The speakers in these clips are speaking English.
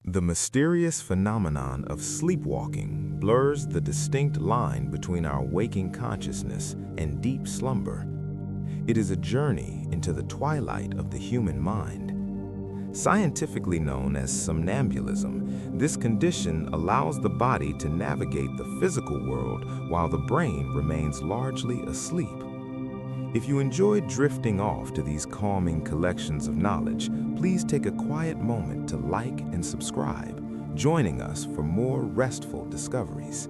The mysterious phenomenon of sleepwalking blurs the distinct line between our waking consciousness and deep slumber. It is a journey into the twilight of the human mind. Scientifically known as somnambulism, this condition allows the body to navigate the physical world while the brain remains largely asleep. If you enjoy drifting off to these calming collections of knowledge, please take a quiet moment to like and subscribe, joining us for more restful discoveries.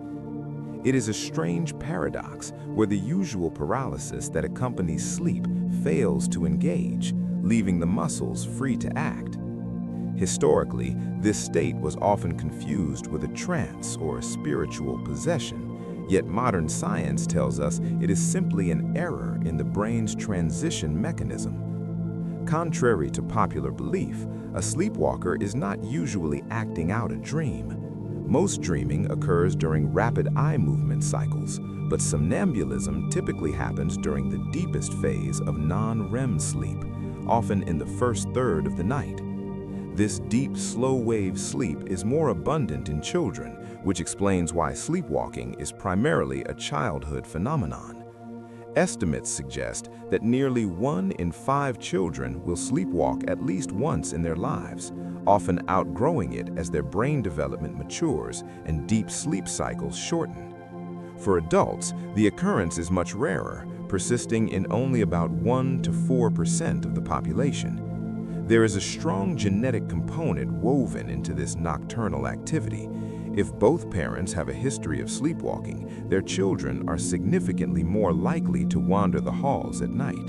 It is a strange paradox where the usual paralysis that accompanies sleep fails to engage, leaving the muscles free to act. Historically, this state was often confused with a trance or a spiritual possession. Yet modern science tells us it is simply an error in the brain's transition mechanism. Contrary to popular belief, a sleepwalker is not usually acting out a dream. Most dreaming occurs during rapid eye movement cycles, but somnambulism typically happens during the deepest phase of non-REM sleep, often in the first third of the night. This deep, slow-wave sleep is more abundant in children, which explains why sleepwalking is primarily a childhood phenomenon. Estimates suggest that nearly 1 in 5 children will sleepwalk at least once in their lives, often outgrowing it as their brain development matures and deep sleep cycles shorten. For adults, the occurrence is much rarer, persisting in only about 1 to 4% of the population. There is a strong genetic component woven into this nocturnal activity. If both parents have a history of sleepwalking, their children are significantly more likely to wander the halls at night.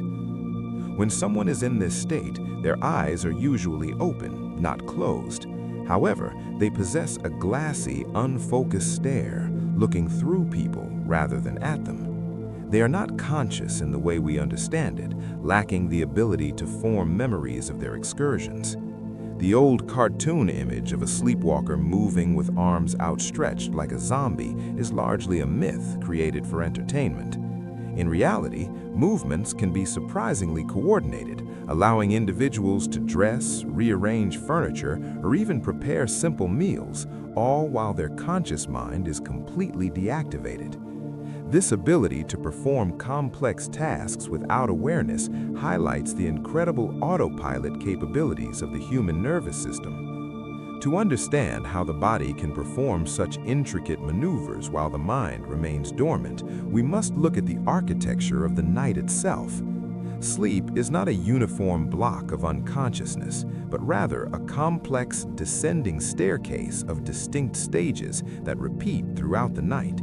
When someone is in this state, their eyes are usually open, not closed. However, they possess a glassy, unfocused stare, looking through people rather than at them. They are not conscious in the way we understand it, lacking the ability to form memories of their excursions. The old cartoon image of a sleepwalker moving with arms outstretched like a zombie is largely a myth created for entertainment. In reality, movements can be surprisingly coordinated, allowing individuals to dress, rearrange furniture, or even prepare simple meals, all while their conscious mind is completely deactivated. This ability to perform complex tasks without awareness highlights the incredible autopilot capabilities of the human nervous system. To understand how the body can perform such intricate maneuvers while the mind remains dormant, we must look at the architecture of the night itself. Sleep is not a uniform block of unconsciousness, but rather a complex descending staircase of distinct stages that repeat throughout the night.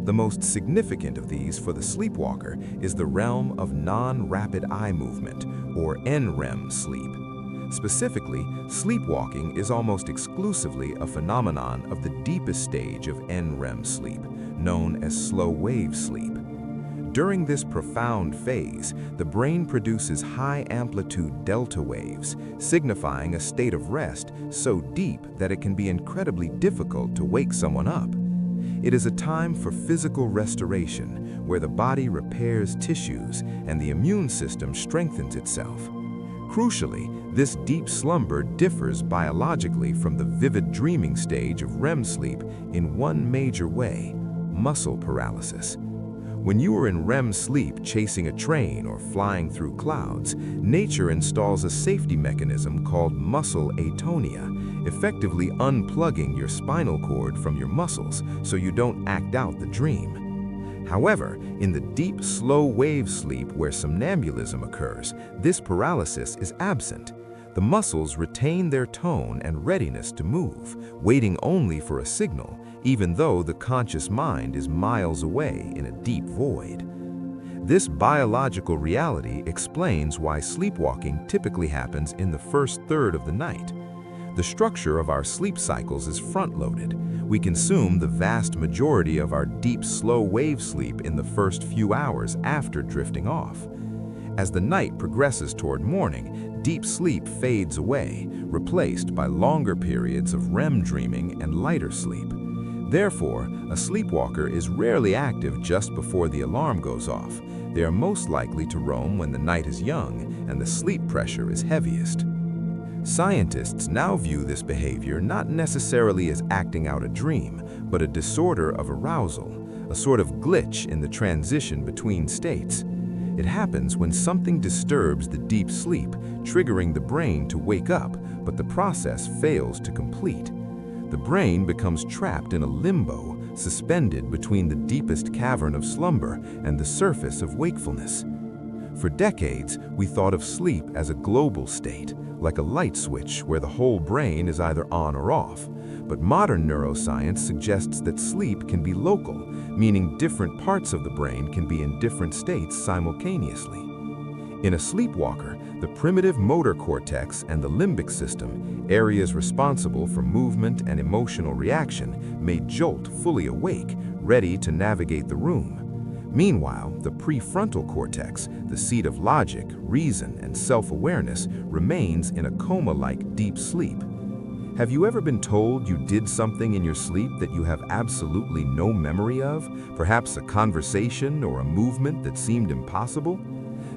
The most significant of these for the sleepwalker is the realm of non-rapid eye movement, or NREM sleep. Specifically, sleepwalking is almost exclusively a phenomenon of the deepest stage of NREM sleep, known as slow-wave sleep. During this profound phase, the brain produces high-amplitude delta waves, signifying a state of rest so deep that it can be incredibly difficult to wake someone up. It is a time for physical restoration, where the body repairs tissues and the immune system strengthens itself. Crucially, this deep slumber differs biologically from the vivid dreaming stage of REM sleep in one major way: muscle paralysis. When you are in REM sleep chasing a train or flying through clouds, nature installs a safety mechanism called muscle atonia, effectively unplugging your spinal cord from your muscles so you don't act out the dream. However, in the deep, slow-wave sleep where somnambulism occurs, this paralysis is absent. The muscles retain their tone and readiness to move, waiting only for a signal, even though the conscious mind is miles away in a deep void. This biological reality explains why sleepwalking typically happens in the first third of the night. The structure of our sleep cycles is front-loaded. We consume the vast majority of our deep, slow-wave sleep in the first few hours after drifting off. As the night progresses toward morning, deep sleep fades away, replaced by longer periods of REM dreaming and lighter sleep. Therefore, a sleepwalker is rarely active just before the alarm goes off. They are most likely to roam when the night is young and the sleep pressure is heaviest. Scientists now view this behavior not necessarily as acting out a dream, but a disorder of arousal, a sort of glitch in the transition between states. It happens when something disturbs the deep sleep, triggering the brain to wake up, but the process fails to complete. The brain becomes trapped in a limbo, suspended between the deepest cavern of slumber and the surface of wakefulness. For decades, we thought of sleep as a global state, like a light switch where the whole brain is either on or off. But modern neuroscience suggests that sleep can be local, meaning different parts of the brain can be in different states simultaneously. In a sleepwalker, the primitive motor cortex and the limbic system, areas responsible for movement and emotional reaction, may jolt fully awake, ready to navigate the room. Meanwhile, the prefrontal cortex, the seat of logic, reason, and self-awareness, remains in a coma-like deep sleep. Have you ever been told you did something in your sleep that you have absolutely no memory of? Perhaps a conversation or a movement that seemed impossible?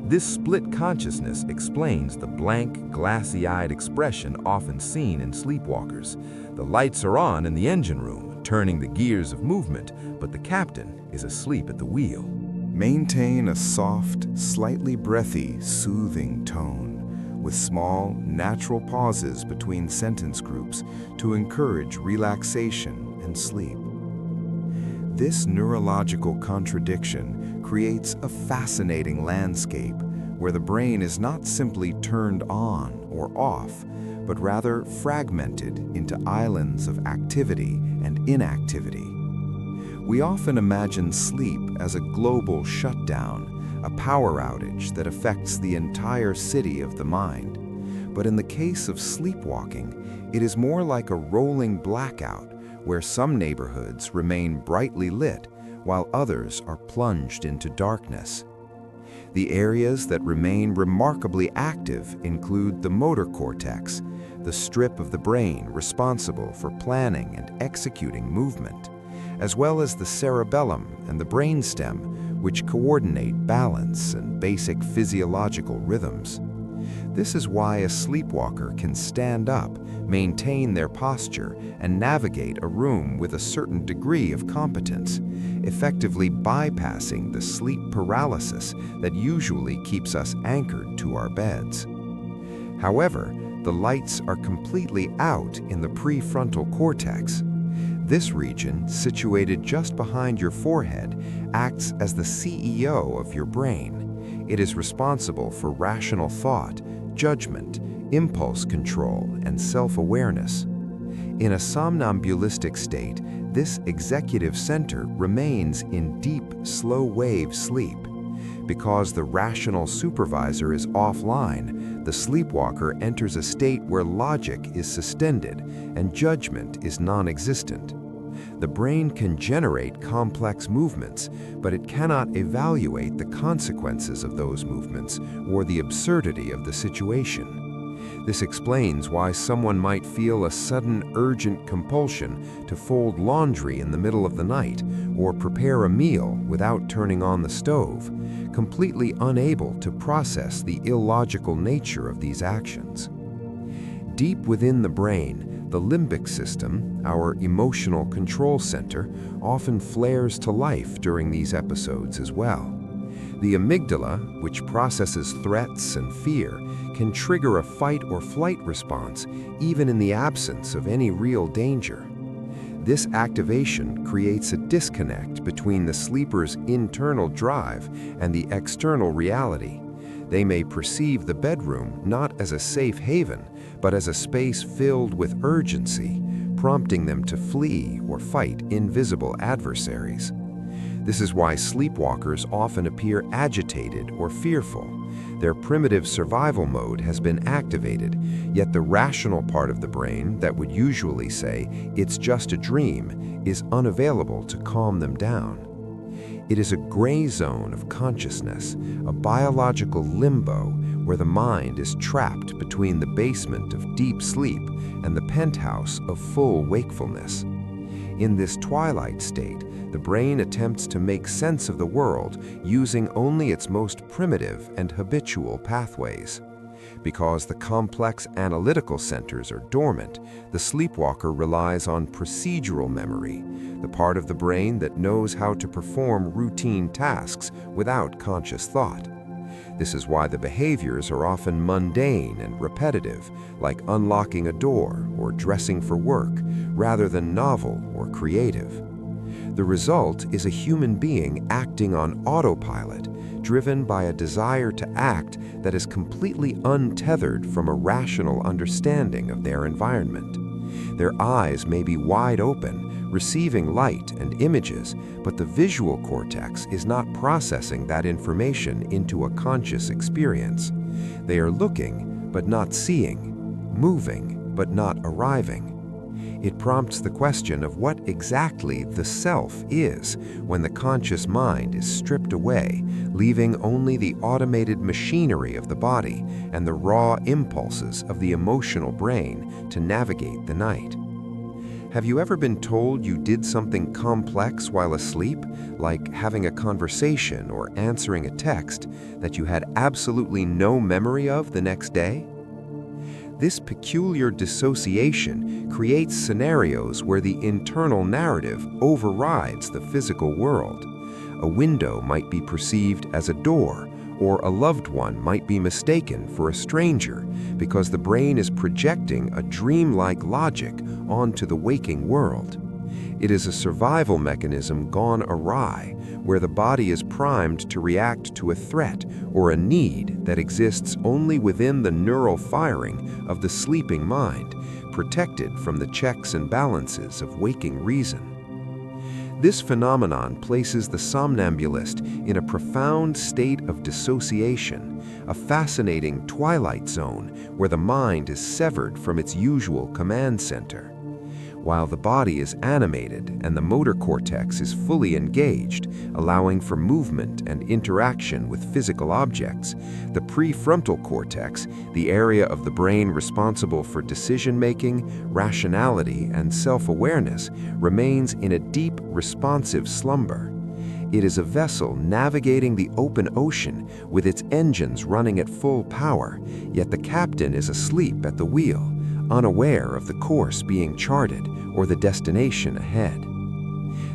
This split consciousness explains the blank, glassy-eyed expression often seen in sleepwalkers. The lights are on in the engine room, turning the gears of movement, but the captain is asleep at the wheel. Maintain a soft, slightly breathy, soothing tone, with small, natural pauses between sentence groups to encourage relaxation and sleep. This neurological contradiction creates a fascinating landscape where the brain is not simply turned on or off, but rather fragmented into islands of activity and inactivity. We often imagine sleep as a global shutdown, a power outage that affects the entire city of the mind. But in the case of sleepwalking, it is more like a rolling blackout where some neighborhoods remain brightly lit while others are plunged into darkness. The areas that remain remarkably active include the motor cortex, the strip of the brain responsible for planning and executing movement, as well as the cerebellum and the brainstem, which coordinate balance and basic physiological rhythms. This is why a sleepwalker can stand up, maintain their posture, and navigate a room with a certain degree of competence, effectively bypassing the sleep paralysis that usually keeps us anchored to our beds. However, the lights are completely out in the prefrontal cortex. This region, situated just behind your forehead, acts as the CEO of your brain. It is responsible for rational thought, judgment, impulse control, and self-awareness. In a somnambulistic state, this executive center remains in deep, slow-wave sleep. Because the rational supervisor is offline, the sleepwalker enters a state where logic is suspended and judgment is non-existent. The brain can generate complex movements, but it cannot evaluate the consequences of those movements or the absurdity of the situation. This explains why someone might feel a sudden urgent compulsion to fold laundry in the middle of the night or prepare a meal without turning on the stove, completely unable to process the illogical nature of these actions. Deep within the brain, the limbic system, our emotional control center, often flares to life during these episodes as well. The amygdala, which processes threats and fear, can trigger a fight or flight response even in the absence of any real danger. This activation creates a disconnect between the sleeper's internal drive and the external reality. They may perceive the bedroom not as a safe haven, but as a space filled with urgency, prompting them to flee or fight invisible adversaries. This is why sleepwalkers often appear agitated or fearful. Their primitive survival mode has been activated, yet the rational part of the brain that would usually say, "It's just a dream," is unavailable to calm them down. It is a gray zone of consciousness, a biological limbo where the mind is trapped between the basement of deep sleep and the penthouse of full wakefulness. In this twilight state, the brain attempts to make sense of the world using only its most primitive and habitual pathways. Because the complex analytical centers are dormant, the sleepwalker relies on procedural memory, the part of the brain that knows how to perform routine tasks without conscious thought. This is why the behaviors are often mundane and repetitive, like unlocking a door or dressing for work, rather than novel or creative. The result is a human being acting on autopilot, driven by a desire to act that is completely untethered from a rational understanding of their environment. Their eyes may be wide open, receiving light and images, but the visual cortex is not processing that information into a conscious experience. They are looking, but not seeing, moving, but not arriving. It prompts the question of what exactly the self is when the conscious mind is stripped away, leaving only the automated machinery of the body and the raw impulses of the emotional brain to navigate the night. Have you ever been told you did something complex while asleep, like having a conversation or answering a text that you had absolutely no memory of the next day? This peculiar dissociation creates scenarios where the internal narrative overrides the physical world. A window might be perceived as a door, or a loved one might be mistaken for a stranger because the brain is projecting a dreamlike logic onto the waking world. It is a survival mechanism gone awry, where the body is primed to react to a threat or a need that exists only within the neural firing of the sleeping mind, protected from the checks and balances of waking reason. This phenomenon places the somnambulist in a profound state of dissociation, a fascinating twilight zone where the mind is severed from its usual command center. While the body is animated and the motor cortex is fully engaged, allowing for movement and interaction with physical objects, the prefrontal cortex, the area of the brain responsible for decision-making, rationality, and self-awareness, remains in a deep, responsive slumber. It is a vessel navigating the open ocean with its engines running at full power, yet the captain is asleep at the wheel, unaware of the course being charted or the destination ahead.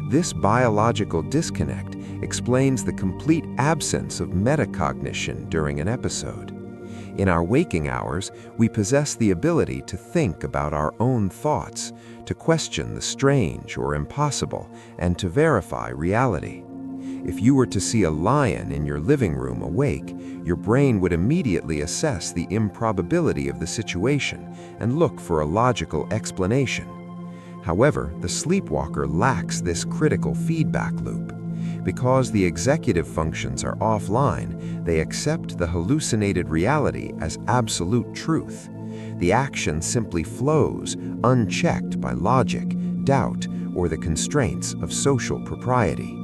This biological disconnect explains the complete absence of metacognition during an episode. In our waking hours, we possess the ability to think about our own thoughts, to question the strange or impossible, and to verify reality. If you were to see a lion in your living room awake, your brain would immediately assess the improbability of the situation and look for a logical explanation. However, the sleepwalker lacks this critical feedback loop. Because the executive functions are offline, they accept the hallucinated reality as absolute truth. The action simply flows, unchecked by logic, doubt, or the constraints of social propriety.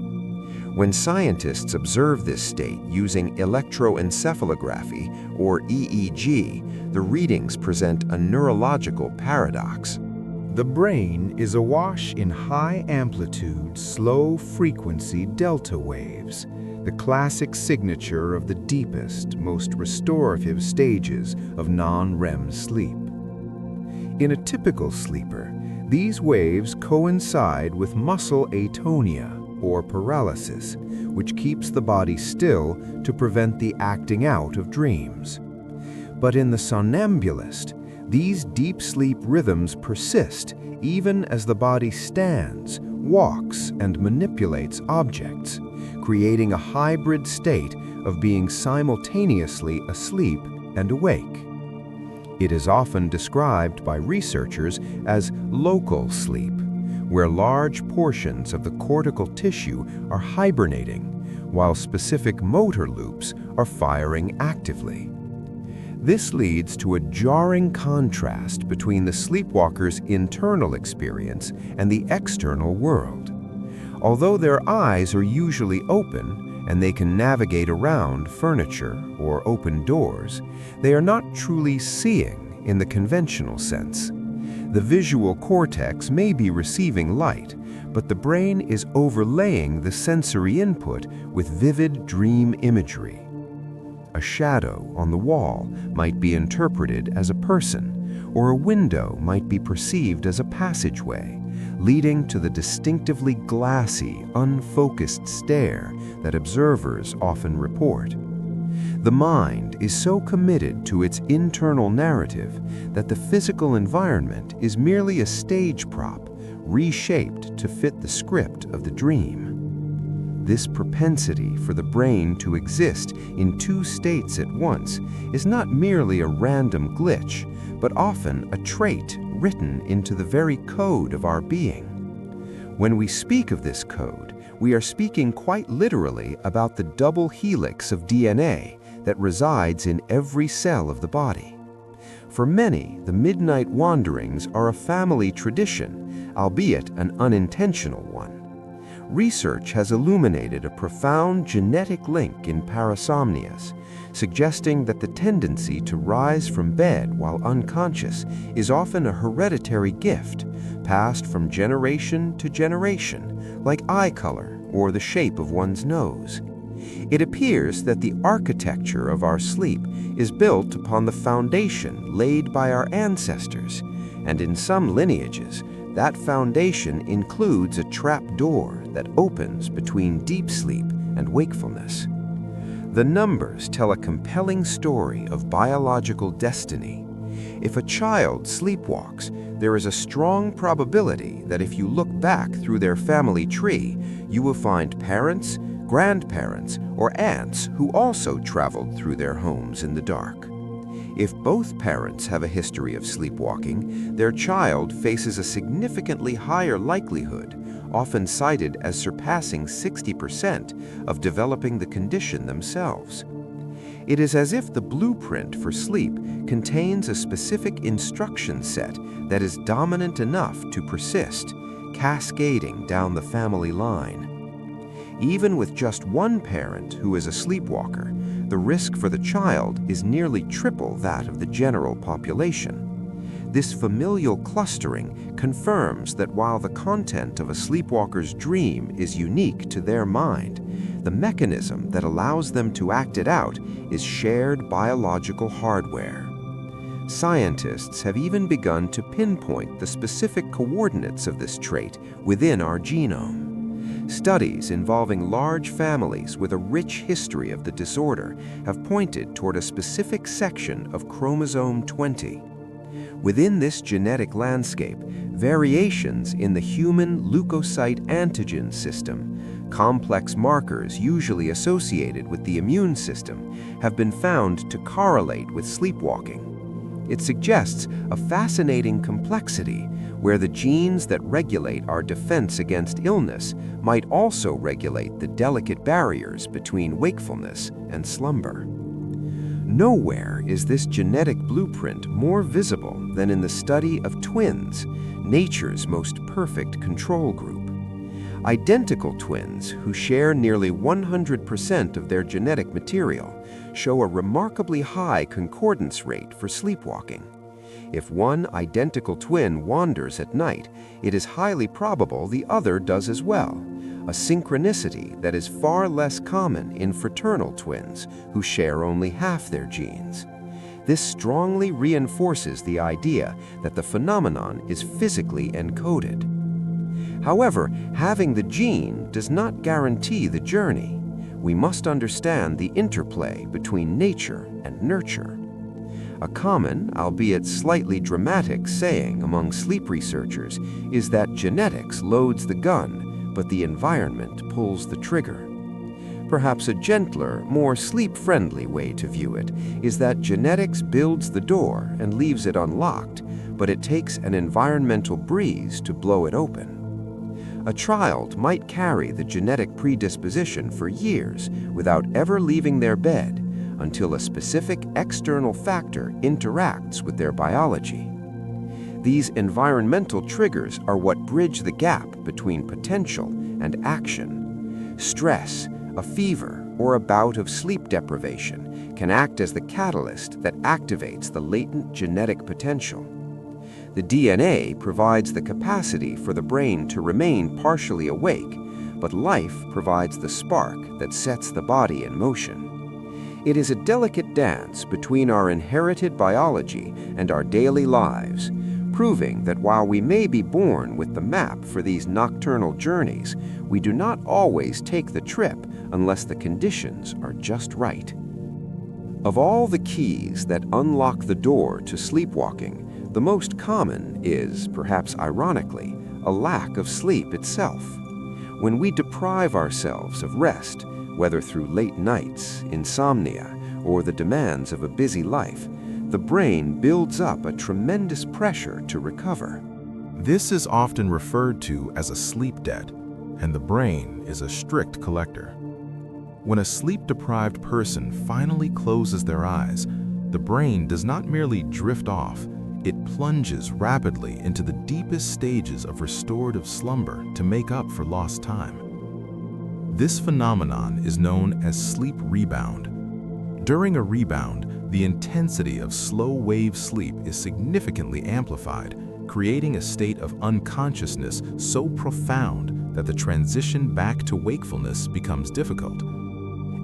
When scientists observe this state using electroencephalography, or EEG, the readings present a neurological paradox. The brain is awash in high-amplitude, slow-frequency delta waves, the classic signature of the deepest, most restorative stages of non-REM sleep. In a typical sleeper, these waves coincide with muscle atonia, or paralysis, which keeps the body still to prevent the acting out of dreams. But in the somnambulist, these deep sleep rhythms persist even as the body stands, walks, and manipulates objects, creating a hybrid state of being simultaneously asleep and awake. It is often described by researchers as local sleep, where large portions of the cortical tissue are hibernating, while specific motor loops are firing actively. This leads to a jarring contrast between the sleepwalker's internal experience and the external world. Although their eyes are usually open and they can navigate around furniture or open doors, they are not truly seeing in the conventional sense. The visual cortex may be receiving light, but the brain is overlaying the sensory input with vivid dream imagery. A shadow on the wall might be interpreted as a person, or a window might be perceived as a passageway, leading to the distinctively glassy, unfocused stare that observers often report. The mind is so committed to its internal narrative that the physical environment is merely a stage prop, reshaped to fit the script of the dream. This propensity for the brain to exist in two states at once is not merely a random glitch, but often a trait written into the very code of our being. When we speak of this code, we are speaking quite literally about the double helix of DNA that resides in every cell of the body. For many, the midnight wanderings are a family tradition, albeit an unintentional one. Research has illuminated a profound genetic link in parasomnias, suggesting that the tendency to rise from bed while unconscious is often a hereditary gift, passed from generation to generation, like eye color or the shape of one's nose. It appears that the architecture of our sleep is built upon the foundation laid by our ancestors, and in some lineages, that foundation includes a trap door that opens between deep sleep and wakefulness. The numbers tell a compelling story of biological destiny. If a child sleepwalks, there is a strong probability that if you look back through their family tree, you will find parents, grandparents, or aunts who also traveled through their homes in the dark. If both parents have a history of sleepwalking, their child faces a significantly higher likelihood, often cited as surpassing 60%, of developing the condition themselves. It is as if the blueprint for sleep contains a specific instruction set that is dominant enough to persist, cascading down the family line. Even with just one parent who is a sleepwalker, the risk for the child is nearly triple that of the general population. This familial clustering confirms that while the content of a sleepwalker's dream is unique to their mind, the mechanism that allows them to act it out is shared biological hardware. Scientists have even begun to pinpoint the specific coordinates of this trait within our genome. Studies involving large families with a rich history of the disorder have pointed toward a specific section of chromosome 20. Within this genetic landscape, variations in the human leukocyte antigen system, complex markers usually associated with the immune system, have been found to correlate with sleepwalking. It suggests a fascinating complexity where the genes that regulate our defense against illness might also regulate the delicate barriers between wakefulness and slumber. Nowhere is this genetic blueprint more visible than in the study of twins, nature's most perfect control group. Identical twins who share nearly 100% of their genetic material show a remarkably high concordance rate for sleepwalking. If one identical twin wanders at night, it is highly probable the other does as well, a synchronicity that is far less common in fraternal twins who share only half their genes. This strongly reinforces the idea that the phenomenon is physically encoded. However, having the gene does not guarantee the journey. We must understand the interplay between nature and nurture. A common, albeit slightly dramatic, saying among sleep researchers is that genetics loads the gun, but the environment pulls the trigger. Perhaps a gentler, more sleep-friendly way to view it is that genetics builds the door and leaves it unlocked, but it takes an environmental breeze to blow it open. A child might carry the genetic predisposition for years without ever leaving their bed until a specific external factor interacts with their biology. These environmental triggers are what bridge the gap between potential and action. Stress, a fever, or a bout of sleep deprivation can act as the catalyst that activates the latent genetic potential. The DNA provides the capacity for the brain to remain partially awake, but life provides the spark that sets the body in motion. It is a delicate dance between our inherited biology and our daily lives, proving that while we may be born with the map for these nocturnal journeys, we do not always take the trip unless the conditions are just right. Of all the keys that unlock the door to sleepwalking, the most common is, perhaps ironically, a lack of sleep itself. When we deprive ourselves of rest, whether through late nights, insomnia, or the demands of a busy life, the brain builds up a tremendous pressure to recover. This is often referred to as a sleep debt, and the brain is a strict collector. When a sleep-deprived person finally closes their eyes, the brain does not merely drift off, it plunges rapidly into the deepest stages of restorative slumber to make up for lost time. This phenomenon is known as sleep rebound. During a rebound, the intensity of slow-wave sleep is significantly amplified, creating a state of unconsciousness so profound that the transition back to wakefulness becomes difficult.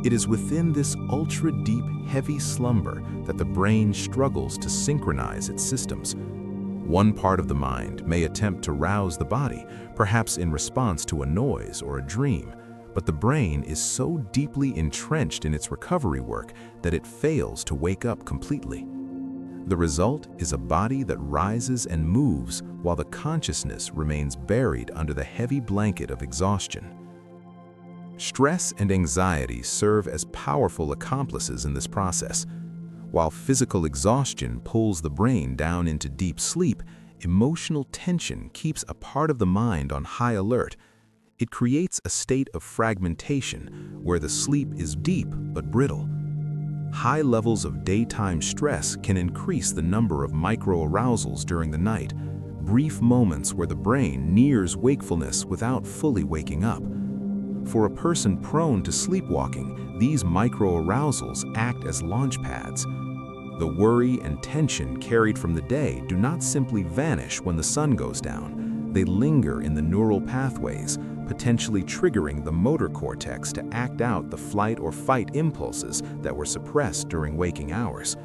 It is within this ultra-deep, heavy slumber that the brain struggles to synchronize its systems. One part of the mind may attempt to rouse the body, perhaps in response to a noise or a dream, but the brain is so deeply entrenched in its recovery work that it fails to wake up completely. The result is a body that rises and moves while the consciousness remains buried under the heavy blanket of exhaustion. Stress and anxiety serve as powerful accomplices in this process. While physical exhaustion pulls the brain down into deep sleep, emotional tension keeps a part of the mind on high alert. It creates a state of fragmentation where the sleep is deep but brittle. High levels of daytime stress can increase the number of micro-arousals during the night, brief moments where the brain nears wakefulness without fully waking up. For a person prone to sleepwalking, these micro-arousals act as launch pads. The worry and tension carried from the day do not simply vanish when the sun goes down. They linger in the neural pathways, potentially triggering the motor cortex to act out the flight or fight impulses that were suppressed during waking hours.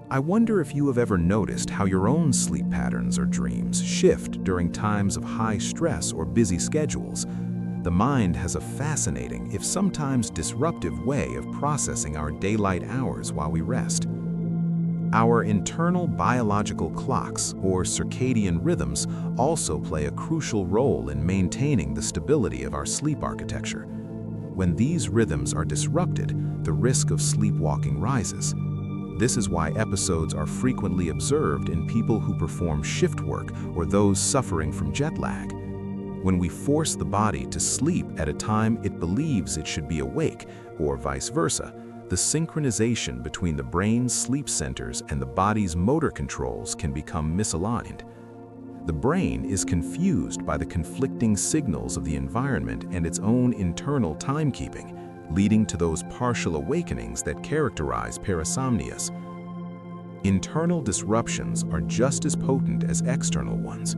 I wonder if you have ever noticed how your own sleep patterns or dreams shift during times of high stress or busy schedules. The mind has a fascinating, if sometimes disruptive, way of processing our daylight hours while we rest. Our internal biological clocks, or circadian rhythms, also play a crucial role in maintaining the stability of our sleep architecture. When these rhythms are disrupted, the risk of sleepwalking rises. This is why episodes are frequently observed in people who perform shift work or those suffering from jet lag. When we force the body to sleep at a time it believes it should be awake, or vice versa, the synchronization between the brain's sleep centers and the body's motor controls can become misaligned. The brain is confused by the conflicting signals of the environment and its own internal timekeeping, leading to those partial awakenings that characterize parasomnias. Internal disruptions are just as potent as external ones.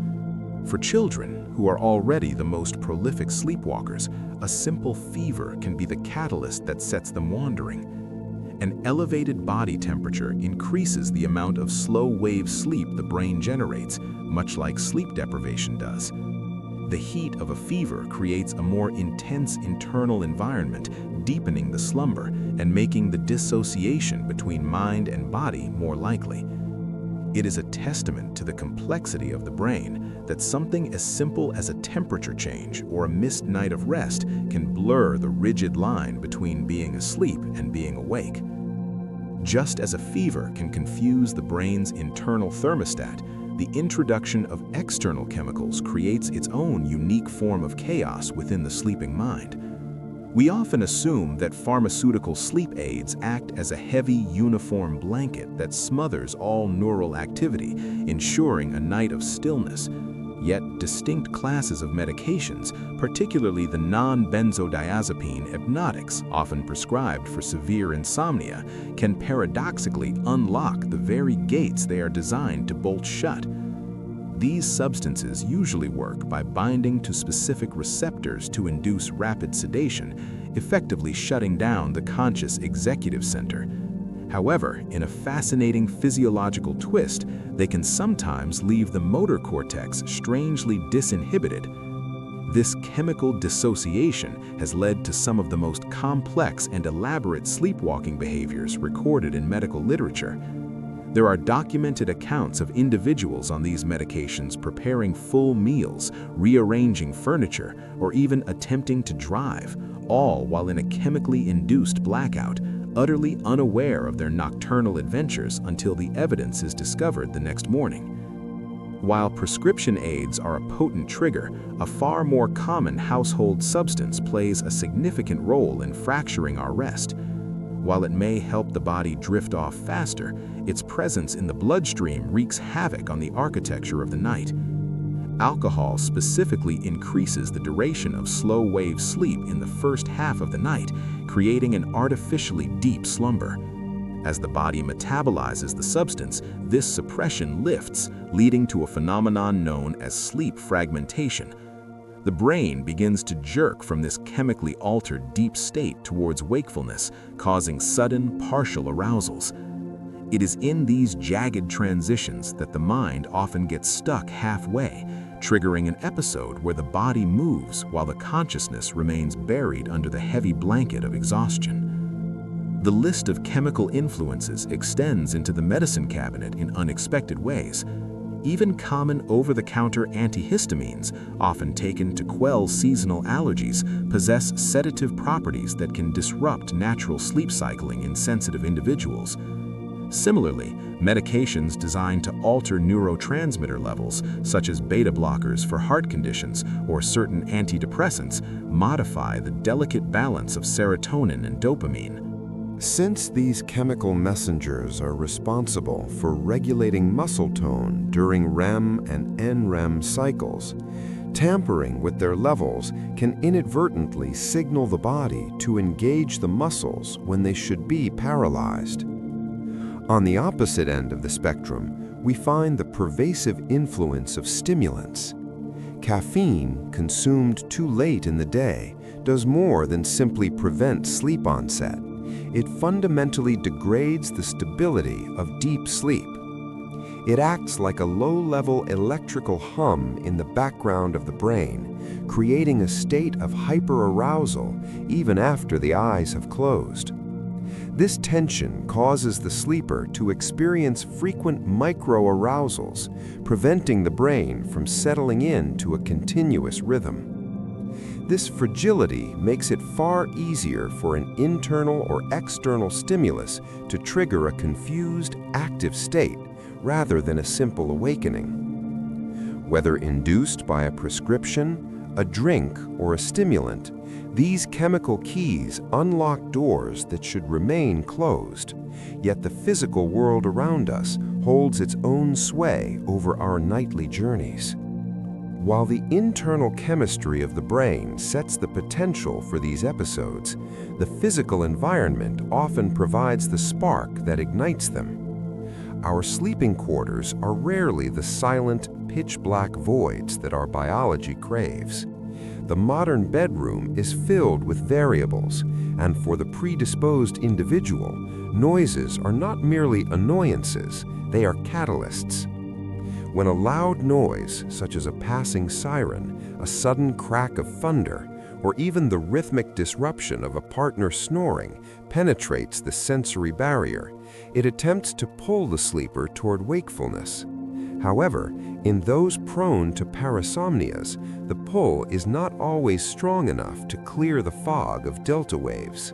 For children, who are already the most prolific sleepwalkers, a simple fever can be the catalyst that sets them wandering. An elevated body temperature increases the amount of slow-wave sleep the brain generates, much like sleep deprivation does. The heat of a fever creates a more intense internal environment, deepening the slumber and making the dissociation between mind and body more likely. It is a testament to the complexity of the brain that something as simple as a temperature change or a missed night of rest can blur the rigid line between being asleep and being awake. Just as a fever can confuse the brain's internal thermostat, the introduction of external chemicals creates its own unique form of chaos within the sleeping mind. We often assume that pharmaceutical sleep aids act as a heavy, uniform blanket that smothers all neural activity, ensuring a night of stillness. Yet distinct classes of medications, particularly the non-benzodiazepine hypnotics, often prescribed for severe insomnia, can paradoxically unlock the very gates they are designed to bolt shut. These substances usually work by binding to specific receptors to induce rapid sedation, effectively shutting down the conscious executive center. However, in a fascinating physiological twist, they can sometimes leave the motor cortex strangely disinhibited. This chemical dissociation has led to some of the most complex and elaborate sleepwalking behaviors recorded in medical literature. There are documented accounts of individuals on these medications preparing full meals, rearranging furniture, or even attempting to drive, all while in a chemically induced blackout, utterly unaware of their nocturnal adventures until the evidence is discovered the next morning. While prescription aids are a potent trigger, a far more common household substance plays a significant role in fracturing our rest. While it may help the body drift off faster, its presence in the bloodstream wreaks havoc on the architecture of the night. Alcohol specifically increases the duration of slow-wave sleep in the first half of the night, creating an artificially deep slumber. As the body metabolizes the substance, this suppression lifts, leading to a phenomenon known as sleep fragmentation. The brain begins to jerk from this chemically altered deep state towards wakefulness, causing sudden, partial arousals. It is in these jagged transitions that the mind often gets stuck halfway, triggering an episode where the body moves while the consciousness remains buried under the heavy blanket of exhaustion. The list of chemical influences extends into the medicine cabinet in unexpected ways. Even common over-the-counter antihistamines, often taken to quell seasonal allergies, possess sedative properties that can disrupt natural sleep cycling in sensitive individuals. Similarly, medications designed to alter neurotransmitter levels, such as beta blockers for heart conditions or certain antidepressants, modify the delicate balance of serotonin and dopamine. Since these chemical messengers are responsible for regulating muscle tone during REM and NREM cycles, tampering with their levels can inadvertently signal the body to engage the muscles when they should be paralyzed. On the opposite end of the spectrum, we find the pervasive influence of stimulants. Caffeine, consumed too late in the day, does more than simply prevent sleep onset. It fundamentally degrades the stability of deep sleep. It acts like a low-level electrical hum in the background of the brain, creating a state of hyperarousal even after the eyes have closed. This tension causes the sleeper to experience frequent micro-arousals, preventing the brain from settling into a continuous rhythm. This fragility makes it far easier for an internal or external stimulus to trigger a confused, active state rather than a simple awakening. Whether induced by a prescription, a drink, or a stimulant, these chemical keys unlock doors that should remain closed, yet the physical world around us holds its own sway over our nightly journeys. While the internal chemistry of the brain sets the potential for these episodes, the physical environment often provides the spark that ignites them. Our sleeping quarters are rarely the silent, pitch-black voids that our biology craves. The modern bedroom is filled with variables, and for the predisposed individual, noises are not merely annoyances, they are catalysts. When a loud noise, such as a passing siren, a sudden crack of thunder, or even the rhythmic disruption of a partner snoring, penetrates the sensory barrier, it attempts to pull the sleeper toward wakefulness. However, in those prone to parasomnias, the pull is not always strong enough to clear the fog of delta waves.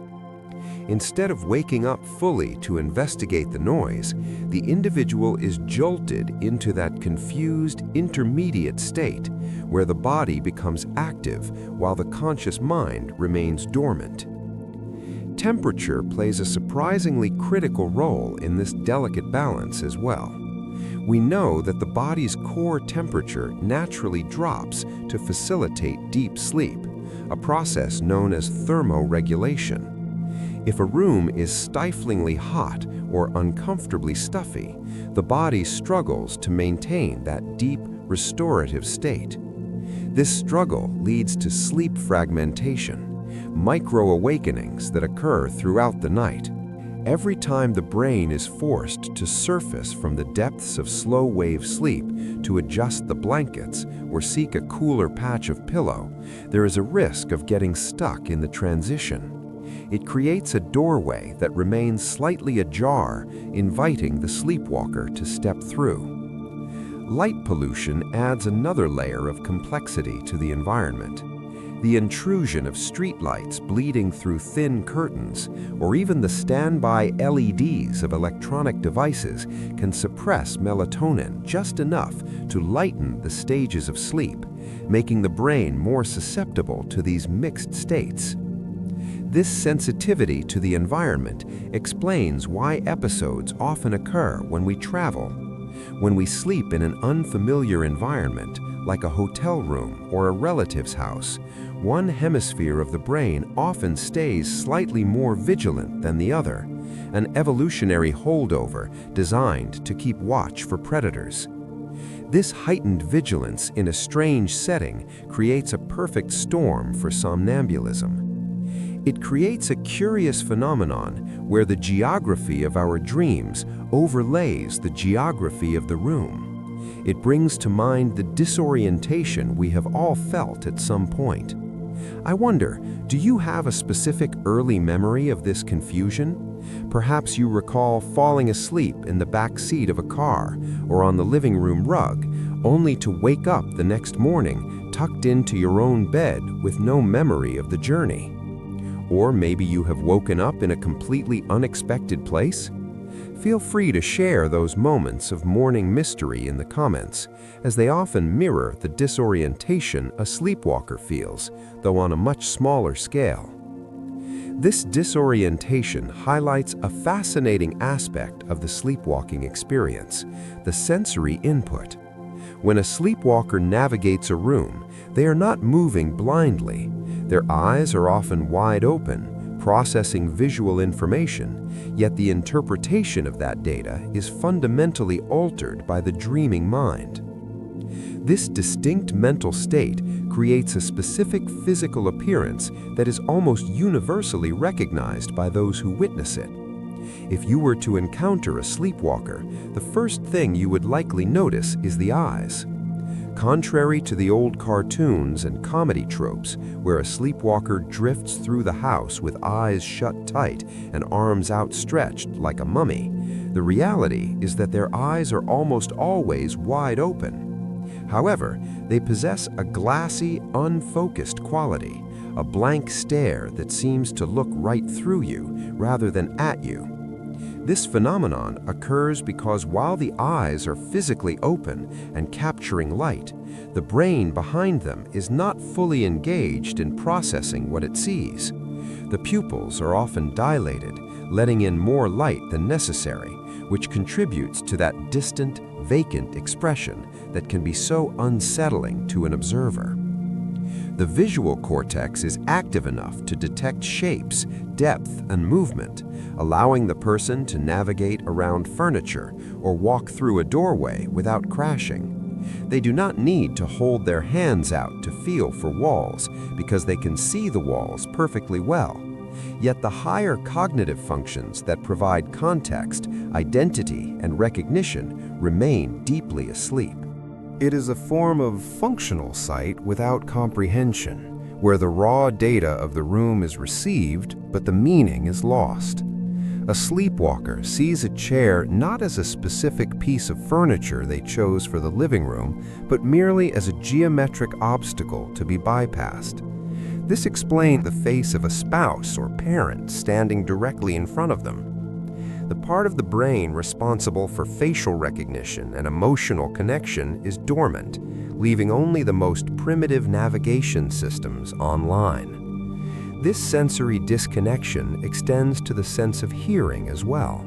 Instead of waking up fully to investigate the noise, the individual is jolted into that confused, intermediate state where the body becomes active while the conscious mind remains dormant. Temperature plays a surprisingly critical role in this delicate balance as well. We know that the body's core temperature naturally drops to facilitate deep sleep, a process known as thermoregulation. If a room is stiflingly hot or uncomfortably stuffy, the body struggles to maintain that deep, restorative state. This struggle leads to sleep fragmentation, micro-awakenings that occur throughout the night. Every time the brain is forced to surface from the depths of slow-wave sleep to adjust the blankets or seek a cooler patch of pillow, there is a risk of getting stuck in the transition. It creates a doorway that remains slightly ajar, inviting the sleepwalker to step through. Light pollution adds another layer of complexity to the environment. The intrusion of streetlights bleeding through thin curtains, or even the standby LEDs of electronic devices, can suppress melatonin just enough to lighten the stages of sleep, making the brain more susceptible to these mixed states. This sensitivity to the environment explains why episodes often occur when we travel. When we sleep in an unfamiliar environment, like a hotel room or a relative's house, one hemisphere of the brain often stays slightly more vigilant than the other, an evolutionary holdover designed to keep watch for predators. This heightened vigilance in a strange setting creates a perfect storm for somnambulism. It creates a curious phenomenon where the geography of our dreams overlays the geography of the room. It brings to mind the disorientation we have all felt at some point. I wonder, do you have a specific early memory of this confusion? Perhaps you recall falling asleep in the back seat of a car or on the living room rug, only to wake up the next morning tucked into your own bed with no memory of the journey. Or maybe you have woken up in a completely unexpected place? Feel free to share those moments of morning mystery in the comments, as they often mirror the disorientation a sleepwalker feels, though on a much smaller scale. This disorientation highlights a fascinating aspect of the sleepwalking experience, the sensory input. When a sleepwalker navigates a room, they are not moving blindly. Their eyes are often wide open, processing visual information, yet the interpretation of that data is fundamentally altered by the dreaming mind. This distinct mental state creates a specific physical appearance that is almost universally recognized by those who witness it. If you were to encounter a sleepwalker, the first thing you would likely notice is the eyes. Contrary to the old cartoons and comedy tropes, where a sleepwalker drifts through the house with eyes shut tight and arms outstretched like a mummy, the reality is that their eyes are almost always wide open. However, they possess a glassy, unfocused quality, a blank stare that seems to look right through you rather than at you. This phenomenon occurs because while the eyes are physically open and capturing light, the brain behind them is not fully engaged in processing what it sees. The pupils are often dilated, letting in more light than necessary, which contributes to that distant, vacant expression that can be so unsettling to an observer. The visual cortex is active enough to detect shapes, depth, and movement, allowing the person to navigate around furniture or walk through a doorway without crashing. They do not need to hold their hands out to feel for walls because they can see the walls perfectly well. Yet the higher cognitive functions that provide context, identity, and recognition remain deeply asleep. It is a form of functional sight without comprehension, where the raw data of the room is received, but the meaning is lost. A sleepwalker sees a chair not as a specific piece of furniture they chose for the living room, but merely as a geometric obstacle to be bypassed. This explains the face of a spouse or parent standing directly in front of them. The part of the brain responsible for facial recognition and emotional connection is dormant, leaving only the most primitive navigation systems online. This sensory disconnection extends to the sense of hearing as well.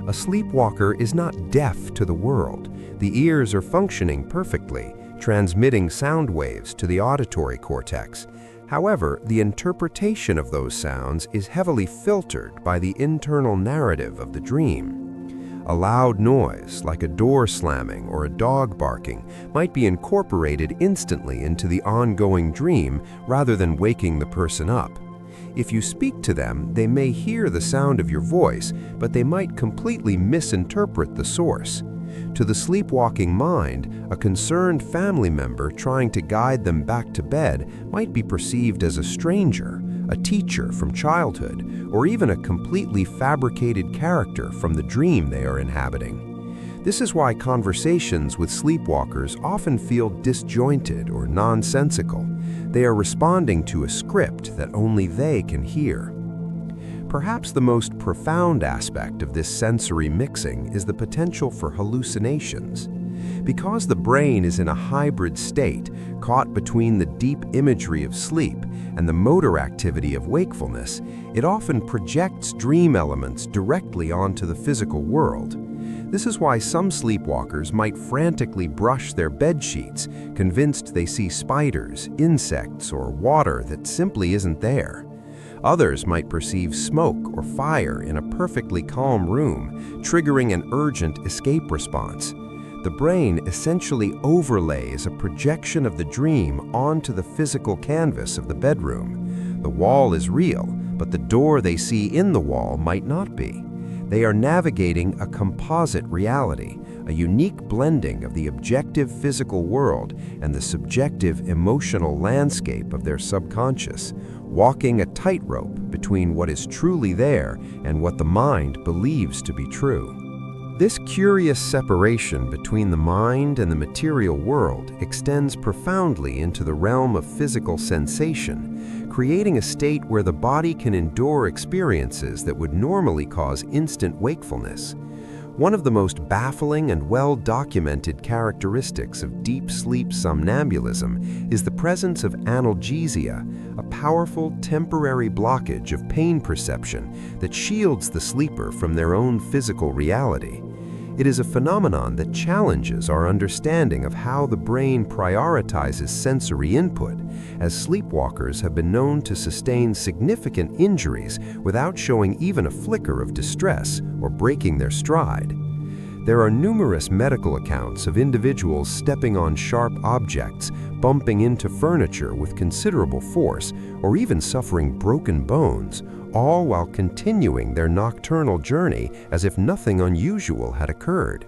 A sleepwalker is not deaf to the world. The ears are functioning perfectly, transmitting sound waves to the auditory cortex. However, the interpretation of those sounds is heavily filtered by the internal narrative of the dream. A loud noise, like a door slamming or a dog barking, might be incorporated instantly into the ongoing dream rather than waking the person up. If you speak to them, they may hear the sound of your voice, but they might completely misinterpret the source. To the sleepwalking mind, a concerned family member trying to guide them back to bed might be perceived as a stranger, a teacher from childhood, or even a completely fabricated character from the dream they are inhabiting. This is why conversations with sleepwalkers often feel disjointed or nonsensical. They are responding to a script that only they can hear. Perhaps the most profound aspect of this sensory mixing is the potential for hallucinations. Because the brain is in a hybrid state, caught between the deep imagery of sleep and the motor activity of wakefulness, it often projects dream elements directly onto the physical world. This is why some sleepwalkers might frantically brush their bed sheets, convinced they see spiders, insects, or water that simply isn't there. Others might perceive smoke or fire in a perfectly calm room, triggering an urgent escape response. The brain essentially overlays a projection of the dream onto the physical canvas of the bedroom. The wall is real, but the door they see in the wall might not be. They are navigating a composite reality, a unique blending of the objective physical world and the subjective emotional landscape of their subconscious, walking a tightrope between what is truly there and what the mind believes to be true. This curious separation between the mind and the material world extends profoundly into the realm of physical sensation, creating a state where the body can endure experiences that would normally cause instant wakefulness. One of the most baffling and well-documented characteristics of deep sleep somnambulism is the presence of analgesia, a powerful temporary blockage of pain perception that shields the sleeper from their own physical reality. It is a phenomenon that challenges our understanding of how the brain prioritizes sensory input, as sleepwalkers have been known to sustain significant injuries without showing even a flicker of distress or breaking their stride. There are numerous medical accounts of individuals stepping on sharp objects, bumping into furniture with considerable force, or even suffering broken bones, all while continuing their nocturnal journey as if nothing unusual had occurred.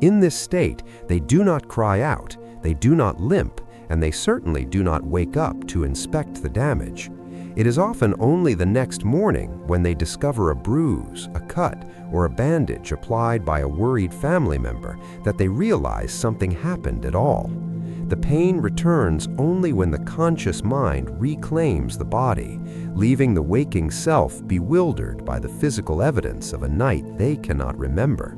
In this state, they do not cry out, they do not limp, and they certainly do not wake up to inspect the damage. It is often only the next morning when they discover a bruise, a cut, or a bandage applied by a worried family member that they realize something happened at all. The pain returns only when the conscious mind reclaims the body, leaving the waking self bewildered by the physical evidence of a night they cannot remember.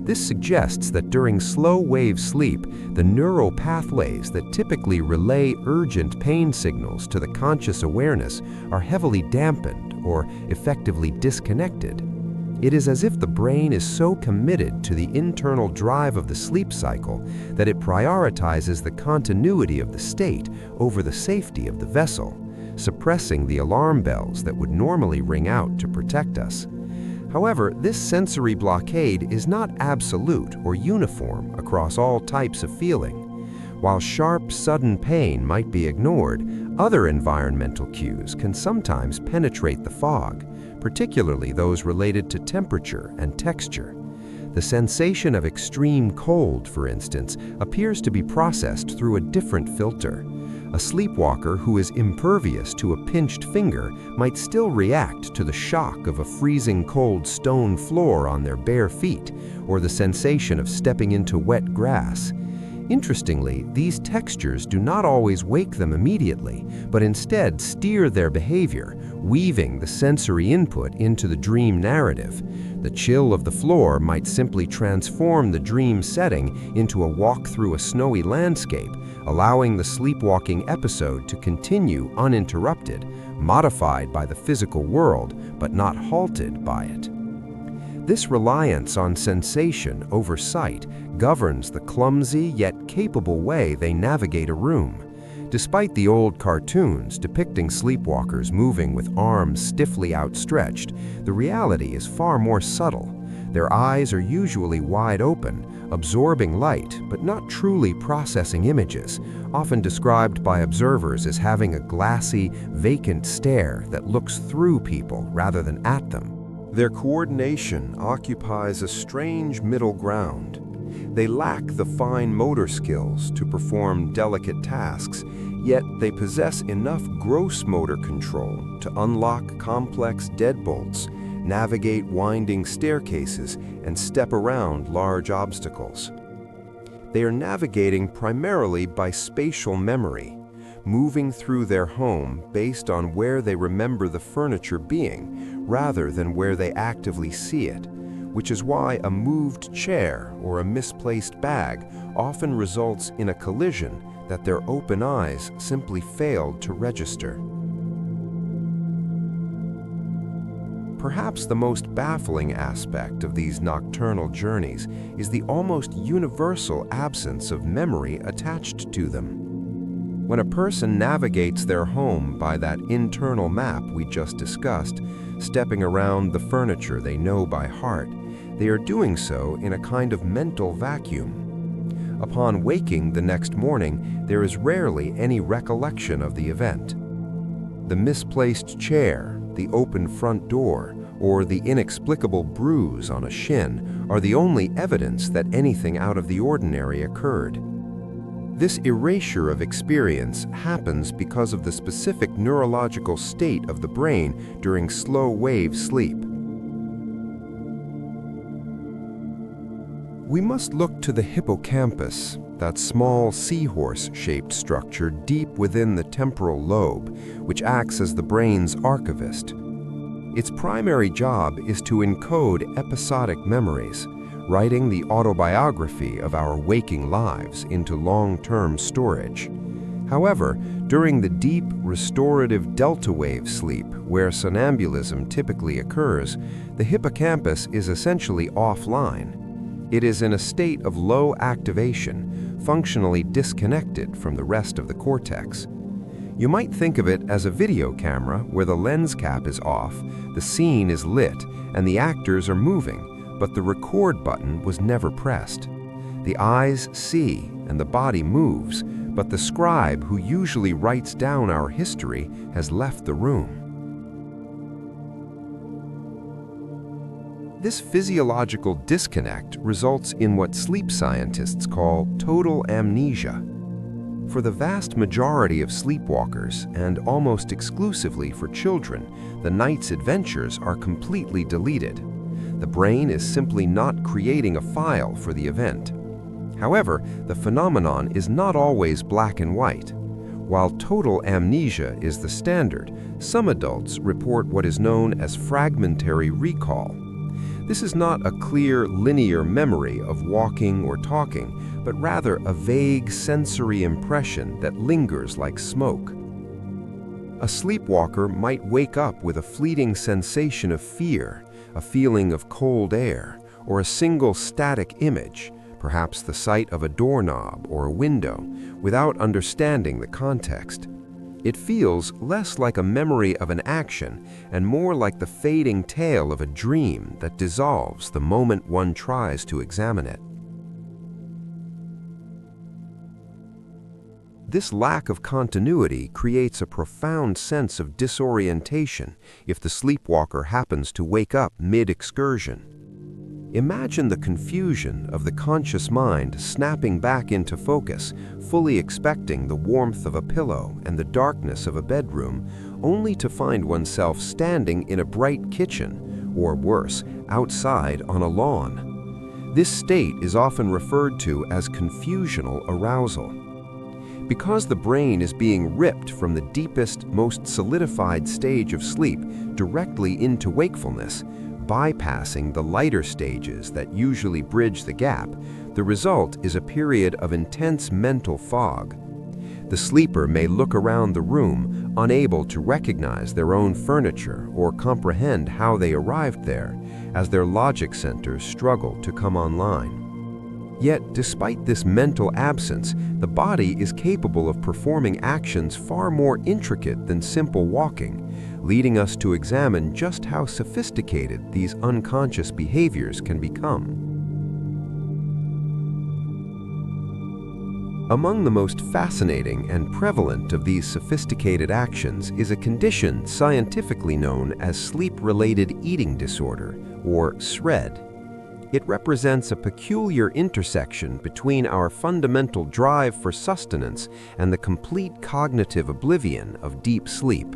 This suggests that during slow-wave sleep, the neural pathways that typically relay urgent pain signals to the conscious awareness are heavily dampened or effectively disconnected. It is as if the brain is so committed to the internal drive of the sleep cycle that it prioritizes the continuity of the state over the safety of the vessel, suppressing the alarm bells that would normally ring out to protect us. However, this sensory blockade is not absolute or uniform across all types of feeling. While sharp, sudden pain might be ignored, other environmental cues can sometimes penetrate the fog, particularly those related to temperature and texture. The sensation of extreme cold, for instance, appears to be processed through a different filter. A sleepwalker who is impervious to a pinched finger might still react to the shock of a freezing cold stone floor on their bare feet, or the sensation of stepping into wet grass. Interestingly, these textures do not always wake them immediately, but instead steer their behavior, weaving the sensory input into the dream narrative. The chill of the floor might simply transform the dream setting into a walk through a snowy landscape, allowing the sleepwalking episode to continue uninterrupted, modified by the physical world, but not halted by it. This reliance on sensation over sight governs the clumsy yet capable way they navigate a room. Despite the old cartoons depicting sleepwalkers moving with arms stiffly outstretched, the reality is far more subtle. Their eyes are usually wide open, absorbing light but not truly processing images, often described by observers as having a glassy, vacant stare that looks through people rather than at them. Their coordination occupies a strange middle ground. They lack the fine motor skills to perform delicate tasks, yet they possess enough gross motor control to unlock complex deadbolts, navigate winding staircases, and step around large obstacles. They are navigating primarily by spatial memory, moving through their home based on where they remember the furniture being, rather than where they actively see it, which is why a moved chair or a misplaced bag often results in a collision that their open eyes simply failed to register. Perhaps the most baffling aspect of these nocturnal journeys is the almost universal absence of memory attached to them. When a person navigates their home by that internal map we just discussed, stepping around the furniture they know by heart, they are doing so in a kind of mental vacuum. Upon waking the next morning, there is rarely any recollection of the event. The misplaced chair, the open front door, or the inexplicable bruise on a shin are the only evidence that anything out of the ordinary occurred. This erasure of experience happens because of the specific neurological state of the brain during slow-wave sleep. We must look to the hippocampus, that small seahorse-shaped structure deep within the temporal lobe, which acts as the brain's archivist. Its primary job is to encode episodic memories, writing the autobiography of our waking lives into long-term storage. However, during the deep, restorative delta wave sleep, where somnambulism typically occurs, the hippocampus is essentially offline. It is in a state of low activation, functionally disconnected from the rest of the cortex. You might think of it as a video camera where the lens cap is off, the scene is lit, and the actors are moving, but the record button was never pressed. The eyes see and the body moves, but the scribe who usually writes down our history has left the room. This physiological disconnect results in what sleep scientists call total amnesia. For the vast majority of sleepwalkers, and almost exclusively for children, the night's adventures are completely deleted. The brain is simply not creating a file for the event. However, the phenomenon is not always black and white. While total amnesia is the standard, some adults report what is known as fragmentary recall. This is not a clear, linear memory of walking or talking, but rather a vague sensory impression that lingers like smoke. A sleepwalker might wake up with a fleeting sensation of fear, a feeling of cold air, or a single static image, perhaps the sight of a doorknob or a window, without understanding the context. It feels less like a memory of an action and more like the fading tale of a dream that dissolves the moment one tries to examine it. This lack of continuity creates a profound sense of disorientation if the sleepwalker happens to wake up mid-excursion. Imagine the confusion of the conscious mind snapping back into focus, fully expecting the warmth of a pillow and the darkness of a bedroom, only to find oneself standing in a bright kitchen, or worse, outside on a lawn. This state is often referred to as confusional arousal. Because the brain is being ripped from the deepest, most solidified stage of sleep directly into wakefulness, bypassing the lighter stages that usually bridge the gap, the result is a period of intense mental fog. The sleeper may look around the room, unable to recognize their own furniture or comprehend how they arrived there, as their logic centers struggle to come online. Yet, despite this mental absence, the body is capable of performing actions far more intricate than simple walking, leading us to examine just how sophisticated these unconscious behaviors can become. Among the most fascinating and prevalent of these sophisticated actions is a condition scientifically known as sleep-related eating disorder, or SRED. It represents a peculiar intersection between our fundamental drive for sustenance and the complete cognitive oblivion of deep sleep.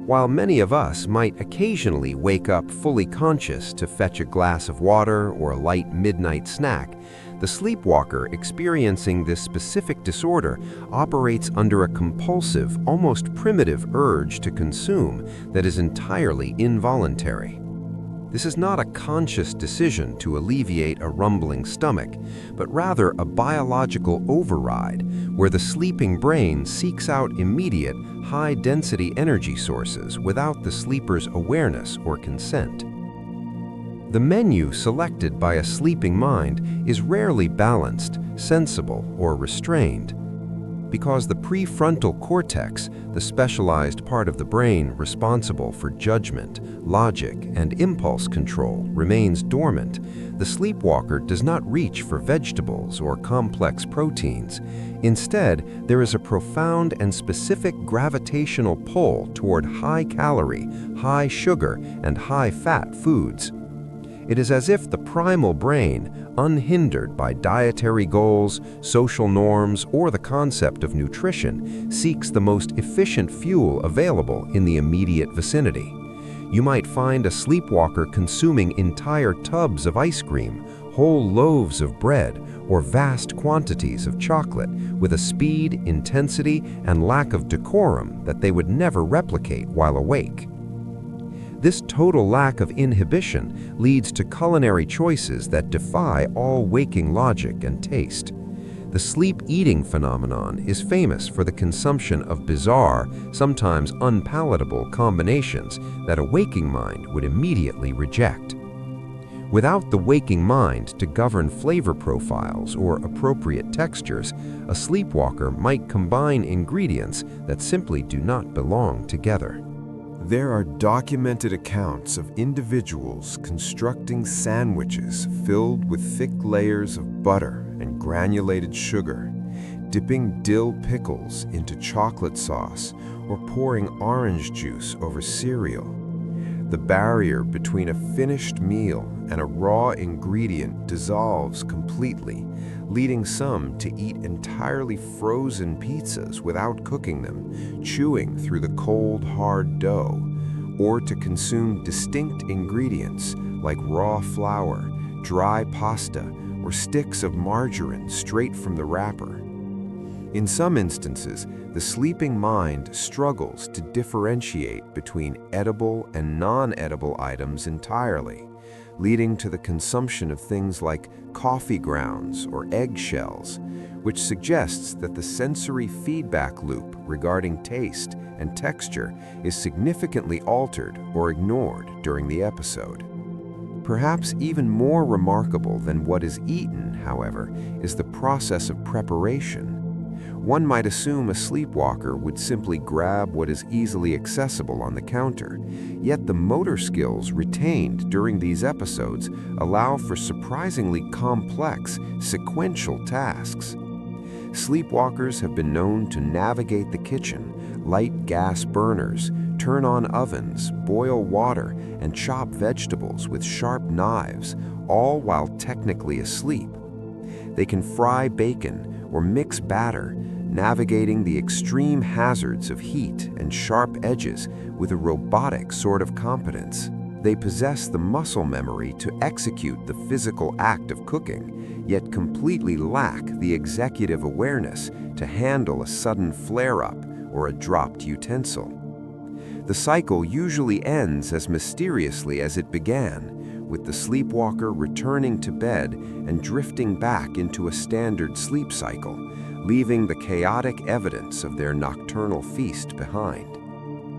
While many of us might occasionally wake up fully conscious to fetch a glass of water or a light midnight snack, the sleepwalker experiencing this specific disorder operates under a compulsive, almost primitive urge to consume that is entirely involuntary. This is not a conscious decision to alleviate a rumbling stomach, but rather a biological override where the sleeping brain seeks out immediate, high-density energy sources without the sleeper's awareness or consent. The menu selected by a sleeping mind is rarely balanced, sensible, or restrained. Because the prefrontal cortex, the specialized part of the brain responsible for judgment, logic, and impulse control, remains dormant, the sleepwalker does not reach for vegetables or complex proteins. Instead, there is a profound and specific gravitational pull toward high-calorie, high-sugar, and high-fat foods. It is as if the primal brain, unhindered by dietary goals, social norms, or the concept of nutrition, seeks the most efficient fuel available in the immediate vicinity. You might find a sleepwalker consuming entire tubs of ice cream, whole loaves of bread, or vast quantities of chocolate with a speed, intensity, and lack of decorum that they would never replicate while awake. This total lack of inhibition leads to culinary choices that defy all waking logic and taste. The sleep-eating phenomenon is famous for the consumption of bizarre, sometimes unpalatable combinations that a waking mind would immediately reject. Without the waking mind to govern flavor profiles or appropriate textures, a sleepwalker might combine ingredients that simply do not belong together. There are documented accounts of individuals constructing sandwiches filled with thick layers of butter and granulated sugar, dipping dill pickles into chocolate sauce, or pouring orange juice over cereal. The barrier between a finished meal and a raw ingredient dissolves completely, leading some to eat entirely frozen pizzas without cooking them, chewing through the cold, hard dough, or to consume distinct ingredients like raw flour, dry pasta, or sticks of margarine straight from the wrapper. In some instances, the sleeping mind struggles to differentiate between edible and non-edible items entirely, leading to the consumption of things like coffee grounds or eggshells, which suggests that the sensory feedback loop regarding taste and texture is significantly altered or ignored during the episode. Perhaps even more remarkable than what is eaten, however, is the process of preparation. One might assume a sleepwalker would simply grab what is easily accessible on the counter, yet the motor skills retained during these episodes allow for surprisingly complex, sequential tasks. Sleepwalkers have been known to navigate the kitchen, light gas burners, turn on ovens, boil water, and chop vegetables with sharp knives, all while technically asleep. They can fry bacon or mix batter, navigating the extreme hazards of heat and sharp edges with a robotic sort of competence. They possess the muscle memory to execute the physical act of cooking, yet completely lack the executive awareness to handle a sudden flare-up or a dropped utensil. The cycle usually ends as mysteriously as it began, with the sleepwalker returning to bed and drifting back into a standard sleep cycle, leaving the chaotic evidence of their nocturnal feast behind.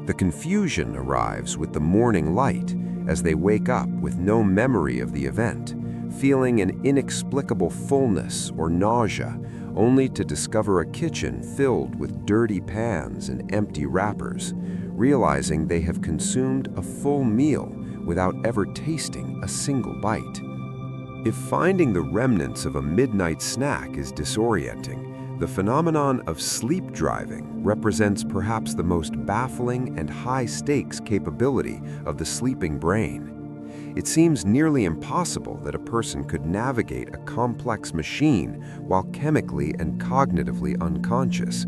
The confusion arrives with the morning light as they wake up with no memory of the event, feeling an inexplicable fullness or nausea, only to discover a kitchen filled with dirty pans and empty wrappers, realizing they have consumed a full meal without ever tasting a single bite. If finding the remnants of a midnight snack is disorienting, the phenomenon of sleep driving represents perhaps the most baffling and high-stakes capability of the sleeping brain. It seems nearly impossible that a person could navigate a complex machine while chemically and cognitively unconscious.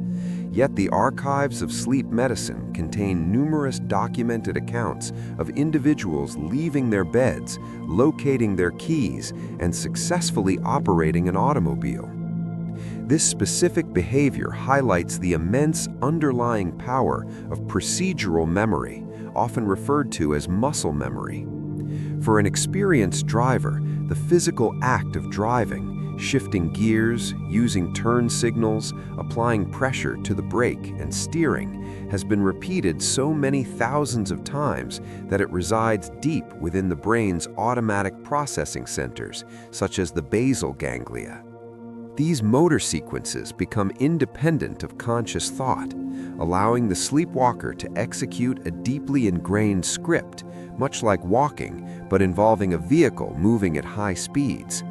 Yet the archives of sleep medicine contain numerous documented accounts of individuals leaving their beds, locating their keys, and successfully operating an automobile. This specific behavior highlights the immense underlying power of procedural memory, often referred to as muscle memory. For an experienced driver, the physical act of driving, shifting gears, using turn signals, applying pressure to the brake, and steering, has been repeated so many thousands of times that it resides deep within the brain's automatic processing centers, such as the basal ganglia. These motor sequences become independent of conscious thought, allowing the sleepwalker to execute a deeply ingrained script, much like walking, but involving a vehicle moving at high speeds.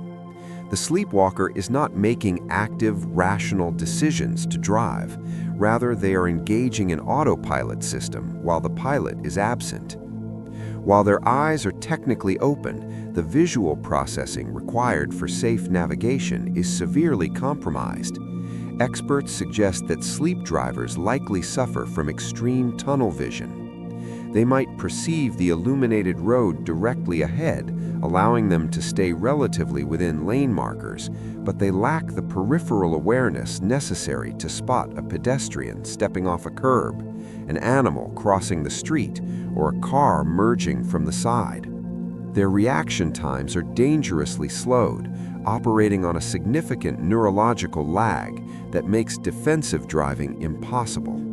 The sleepwalker is not making active, rational decisions to drive. Rather, they are engaging an autopilot system while the pilot is absent. While their eyes are technically open, the visual processing required for safe navigation is severely compromised. Experts suggest that sleep drivers likely suffer from extreme tunnel vision. They might perceive the illuminated road directly ahead, allowing them to stay relatively within lane markers, but they lack the peripheral awareness necessary to spot a pedestrian stepping off a curb, an animal crossing the street, or a car merging from the side. Their reaction times are dangerously slowed, operating on a significant neurological lag that makes defensive driving impossible.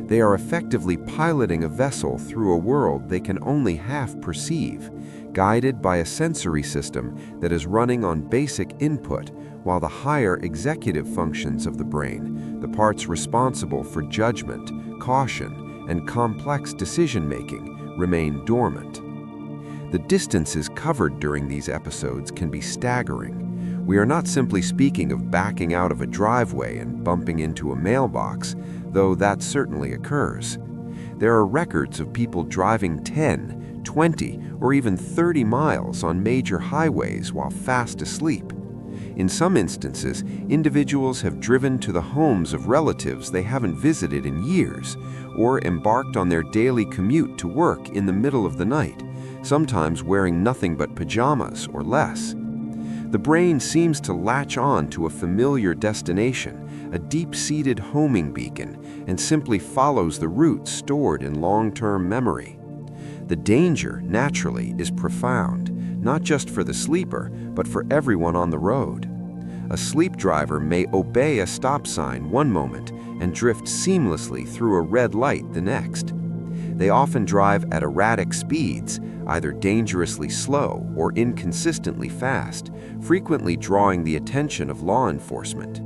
They are effectively piloting a vessel through a world they can only half perceive, guided by a sensory system that is running on basic input, while the higher executive functions of the brain, the parts responsible for judgment, caution, and complex decision-making, remain dormant. The distances covered during these episodes can be staggering. We are not simply speaking of backing out of a driveway and bumping into a mailbox, though that certainly occurs. There are records of people driving 10, 20, or even 30 miles on major highways while fast asleep. In some instances, individuals have driven to the homes of relatives they haven't visited in years, or embarked on their daily commute to work in the middle of the night, sometimes wearing nothing but pajamas or less. The brain seems to latch on to a familiar destination, a deep-seated homing beacon, and simply follows the route stored in long-term memory. The danger, naturally, is profound, not just for the sleeper, but for everyone on the road. A sleep driver may obey a stop sign one moment and drift seamlessly through a red light the next. They often drive at erratic speeds, either dangerously slow or inconsistently fast, frequently drawing the attention of law enforcement.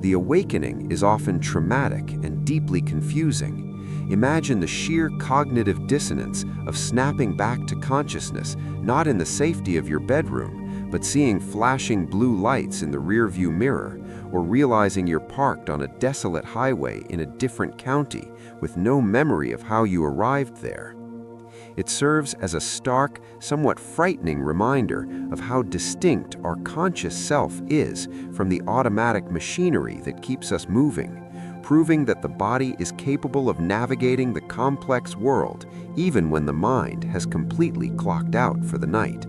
The awakening is often traumatic and deeply confusing. Imagine the sheer cognitive dissonance of snapping back to consciousness, not in the safety of your bedroom, but seeing flashing blue lights in the rearview mirror, or realizing you're parked on a desolate highway in a different county with no memory of how you arrived there. It serves as a stark, somewhat frightening reminder of how distinct our conscious self is from the automatic machinery that keeps us moving, proving that the body is capable of navigating the complex world even when the mind has completely clocked out for the night.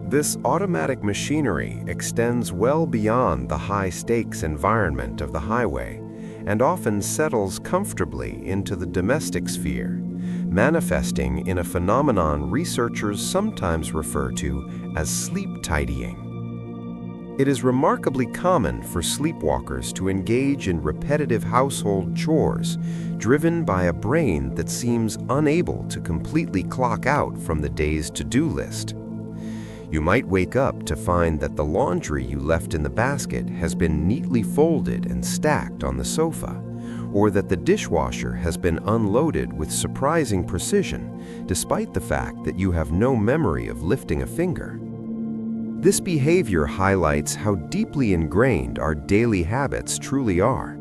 This automatic machinery extends well beyond the high-stakes environment of the highway and often settles comfortably into the domestic sphere, manifesting in a phenomenon researchers sometimes refer to as sleep tidying. It is remarkably common for sleepwalkers to engage in repetitive household chores, driven by a brain that seems unable to completely clock out from the day's to-do list. You might wake up to find that the laundry you left in the basket has been neatly folded and stacked on the sofa, or that the dishwasher has been unloaded with surprising precision, despite the fact that you have no memory of lifting a finger. This behavior highlights how deeply ingrained our daily habits truly are.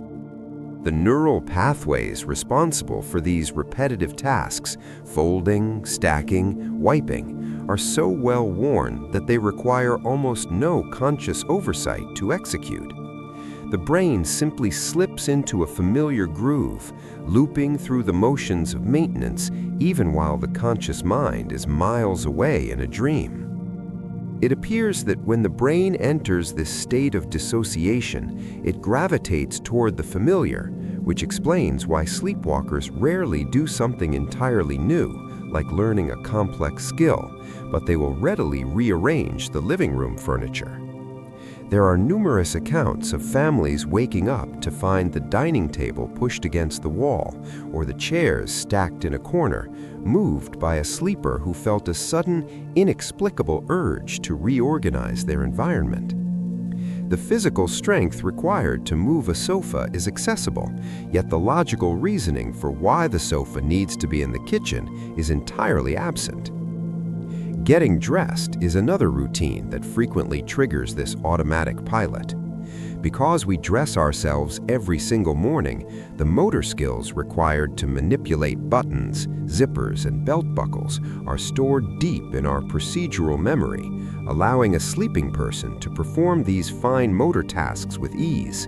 The neural pathways responsible for these repetitive tasks, folding, stacking, wiping, are so well worn that they require almost no conscious oversight to execute. The brain simply slips into a familiar groove, looping through the motions of maintenance even while the conscious mind is miles away in a dream. It appears that when the brain enters this state of dissociation, it gravitates toward the familiar, which explains why sleepwalkers rarely do something entirely new, like learning a complex skill, but they will readily rearrange the living room furniture. There are numerous accounts of families waking up to find the dining table pushed against the wall or the chairs stacked in a corner, moved by a sleeper who felt a sudden, inexplicable urge to reorganize their environment. The physical strength required to move a sofa is accessible, yet the logical reasoning for why the sofa needs to be in the kitchen is entirely absent. Getting dressed is another routine that frequently triggers this automatic pilot. Because we dress ourselves every single morning, the motor skills required to manipulate buttons, zippers, and belt buckles are stored deep in our procedural memory, allowing a sleeping person to perform these fine motor tasks with ease.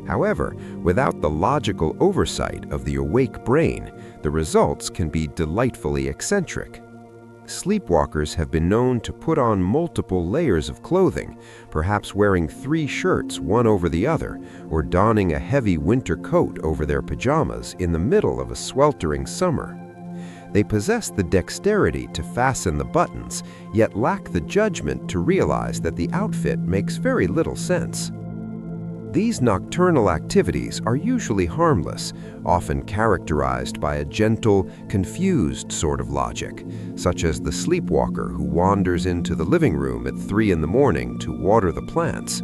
However, without the logical oversight of the awake brain, the results can be delightfully eccentric. Sleepwalkers have been known to put on multiple layers of clothing, perhaps wearing 3 shirts one over the other, or donning a heavy winter coat over their pajamas in the middle of a sweltering summer. They possess the dexterity to fasten the buttons, yet lack the judgment to realize that the outfit makes very little sense. These nocturnal activities are usually harmless, often characterized by a gentle, confused sort of logic, such as the sleepwalker who wanders into the living room at 3 in the morning to water the plants.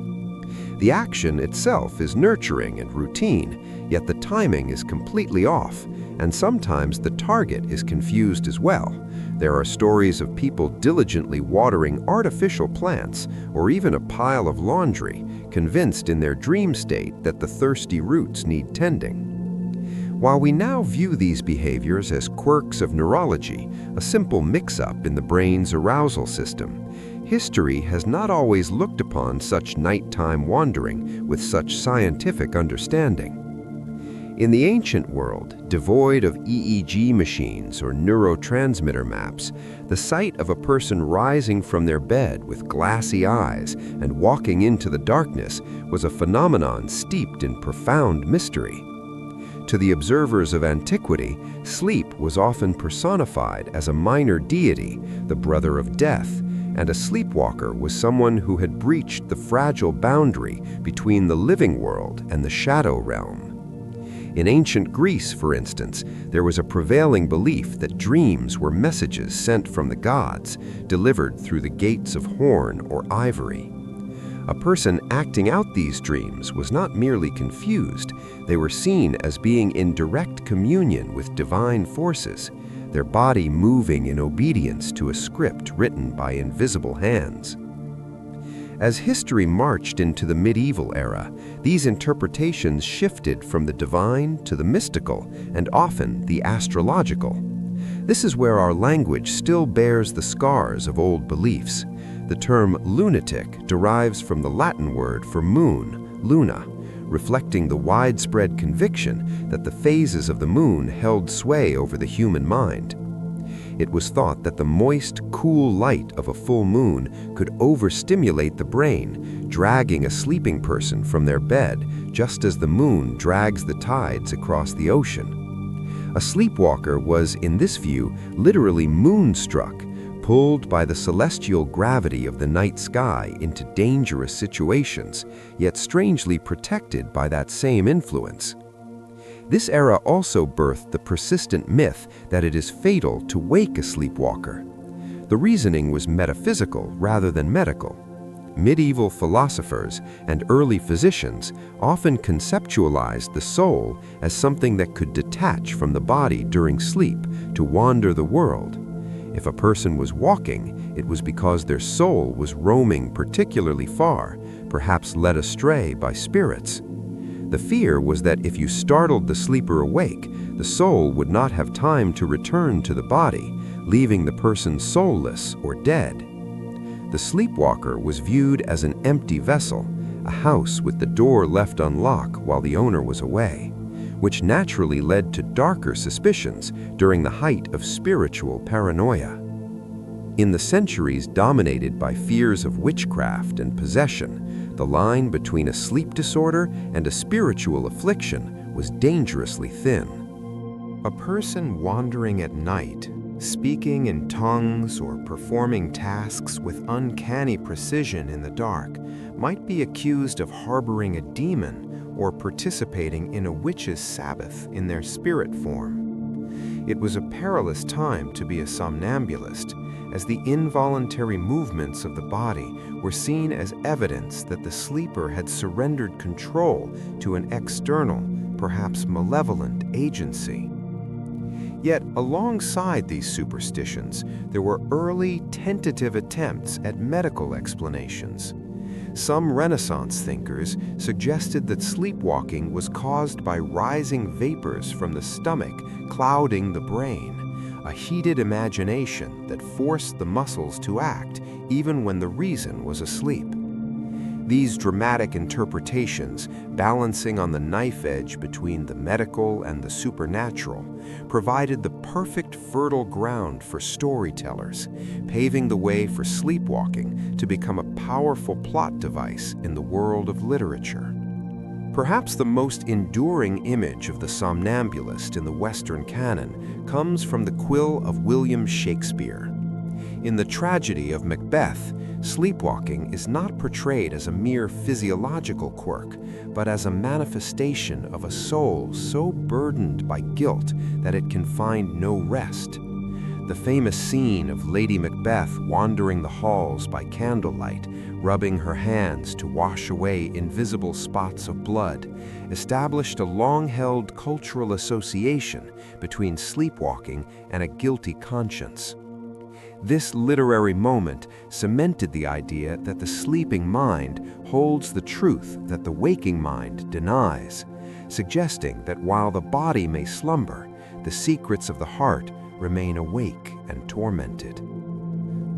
The action itself is nurturing and routine, yet the timing is completely off, and sometimes the target is confused as well. There are stories of people diligently watering artificial plants or even a pile of laundry, convinced in their dream state that the thirsty roots need tending. While we now view these behaviors as quirks of neurology, a simple mix-up in the brain's arousal system, history has not always looked upon such nighttime wandering with such scientific understanding. In the ancient world, devoid of EEG machines or neurotransmitter maps, the sight of a person rising from their bed with glassy eyes and walking into the darkness was a phenomenon steeped in profound mystery. To the observers of antiquity, sleep was often personified as a minor deity, the brother of death, and a sleepwalker was someone who had breached the fragile boundary between the living world and the shadow realm. In ancient Greece, for instance, there was a prevailing belief that dreams were messages sent from the gods, delivered through the gates of horn or ivory. A person acting out these dreams was not merely confused, they were seen as being in direct communion with divine forces, their body moving in obedience to a script written by invisible hands. As history marched into the medieval era, these interpretations shifted from the divine to the mystical and often the astrological. This is where our language still bears the scars of old beliefs. The term lunatic derives from the Latin word for moon, luna, reflecting the widespread conviction that the phases of the moon held sway over the human mind. It was thought that the moist, cool light of a full moon could overstimulate the brain, dragging a sleeping person from their bed just as the moon drags the tides across the ocean. A sleepwalker was, in this view, literally moonstruck, pulled by the celestial gravity of the night sky into dangerous situations, yet strangely protected by that same influence. This era also birthed the persistent myth that it is fatal to wake a sleepwalker. The reasoning was metaphysical rather than medical. Medieval philosophers and early physicians often conceptualized the soul as something that could detach from the body during sleep to wander the world. If a person was walking, it was because their soul was roaming particularly far, perhaps led astray by spirits. The fear was that if you startled the sleeper awake, the soul would not have time to return to the body, leaving the person soulless or dead. The sleepwalker was viewed as an empty vessel, a house with the door left unlocked while the owner was away, which naturally led to darker suspicions during the height of spiritual paranoia. In the centuries dominated by fears of witchcraft and possession, the line between a sleep disorder and a spiritual affliction was dangerously thin. A person wandering at night, speaking in tongues or performing tasks with uncanny precision in the dark, might be accused of harboring a demon or participating in a witch's sabbath in their spirit form. It was a perilous time to be a somnambulist, as the involuntary movements of the body were seen as evidence that the sleeper had surrendered control to an external, perhaps malevolent agency. Yet, alongside these superstitions, there were early, tentative attempts at medical explanations. Some Renaissance thinkers suggested that sleepwalking was caused by rising vapors from the stomach clouding the brain, a heated imagination that forced the muscles to act even when the reason was asleep. These dramatic interpretations, balancing on the knife edge between the medical and the supernatural, provided the perfect fertile ground for storytellers, paving the way for sleepwalking to become a powerful plot device in the world of literature. Perhaps the most enduring image of the somnambulist in the Western canon comes from the quill of William Shakespeare. In the tragedy of Macbeth, sleepwalking is not portrayed as a mere physiological quirk, but as a manifestation of a soul so burdened by guilt that it can find no rest. The famous scene of Lady Macbeth wandering the halls by candlelight, rubbing her hands to wash away invisible spots of blood, established a long-held cultural association between sleepwalking and a guilty conscience. This literary moment cemented the idea that the sleeping mind holds the truth that the waking mind denies, suggesting that while the body may slumber, the secrets of the heart remain awake and tormented.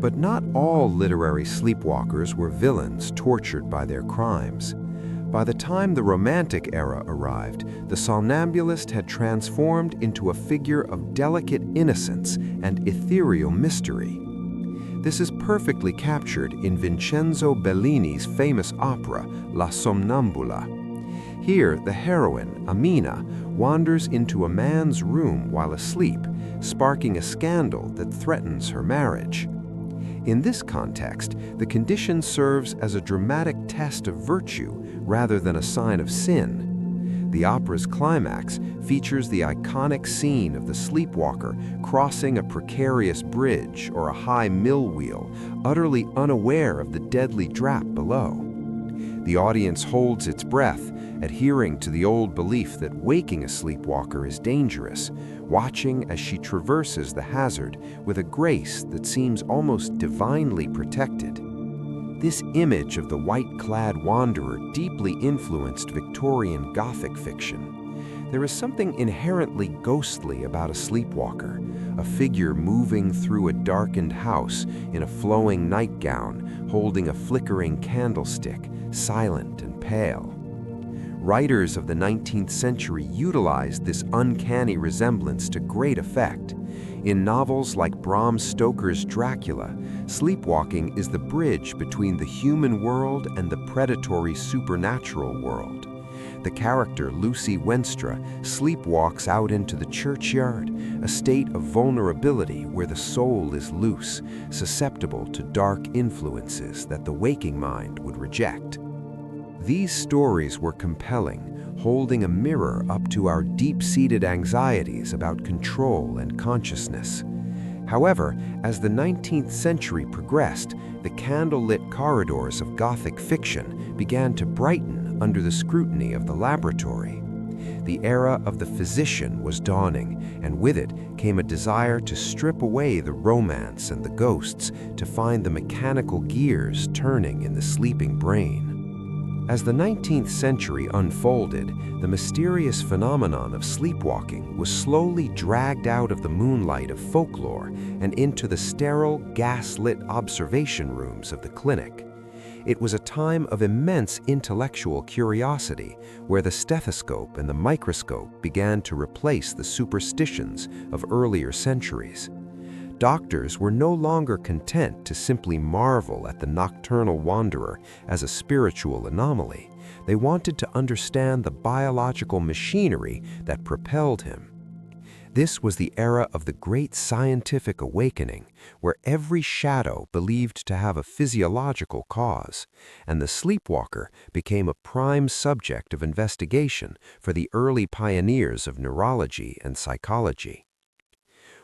But not all literary sleepwalkers were villains tortured by their crimes. By the time the Romantic era arrived, the somnambulist had transformed into a figure of delicate innocence and ethereal mystery. This is perfectly captured in Vincenzo Bellini's famous opera, La Somnambula. Here, the heroine, Amina, wanders into a man's room while asleep, sparking a scandal that threatens her marriage. In this context, the condition serves as a dramatic test of virtue rather than a sign of sin. The opera's climax features the iconic scene of the sleepwalker crossing a precarious bridge or a high mill wheel, utterly unaware of the deadly draught below. The audience holds its breath, adhering to the old belief that waking a sleepwalker is dangerous, watching as she traverses the hazard with a grace that seems almost divinely protected. This image of the white-clad wanderer deeply influenced Victorian Gothic fiction. There is something inherently ghostly about a sleepwalker, a figure moving through a darkened house in a flowing nightgown, holding a flickering candlestick, silent and pale. Writers of the 19th century utilized this uncanny resemblance to great effect. In novels like Bram Stoker's Dracula, sleepwalking is the bridge between the human world and the predatory supernatural world. The character Lucy Wenstra sleepwalks out into the churchyard, a state of vulnerability where the soul is loose, susceptible to dark influences that the waking mind would reject. These stories were compelling, holding a mirror up to our deep-seated anxieties about control and consciousness. However, as the 19th century progressed, the candlelit corridors of Gothic fiction began to brighten under the scrutiny of the laboratory. The era of the physician was dawning, and with it came a desire to strip away the romance and the ghosts to find the mechanical gears turning in the sleeping brain. As the 19th century unfolded, the mysterious phenomenon of sleepwalking was slowly dragged out of the moonlight of folklore and into the sterile, gas-lit observation rooms of the clinic. It was a time of immense intellectual curiosity, where the stethoscope and the microscope began to replace the superstitions of earlier centuries. Doctors were no longer content to simply marvel at the nocturnal wanderer as a spiritual anomaly. They wanted to understand the biological machinery that propelled him. This was the era of the great scientific awakening, where every shadow believed to have a physiological cause, and the sleepwalker became a prime subject of investigation for the early pioneers of neurology and psychology.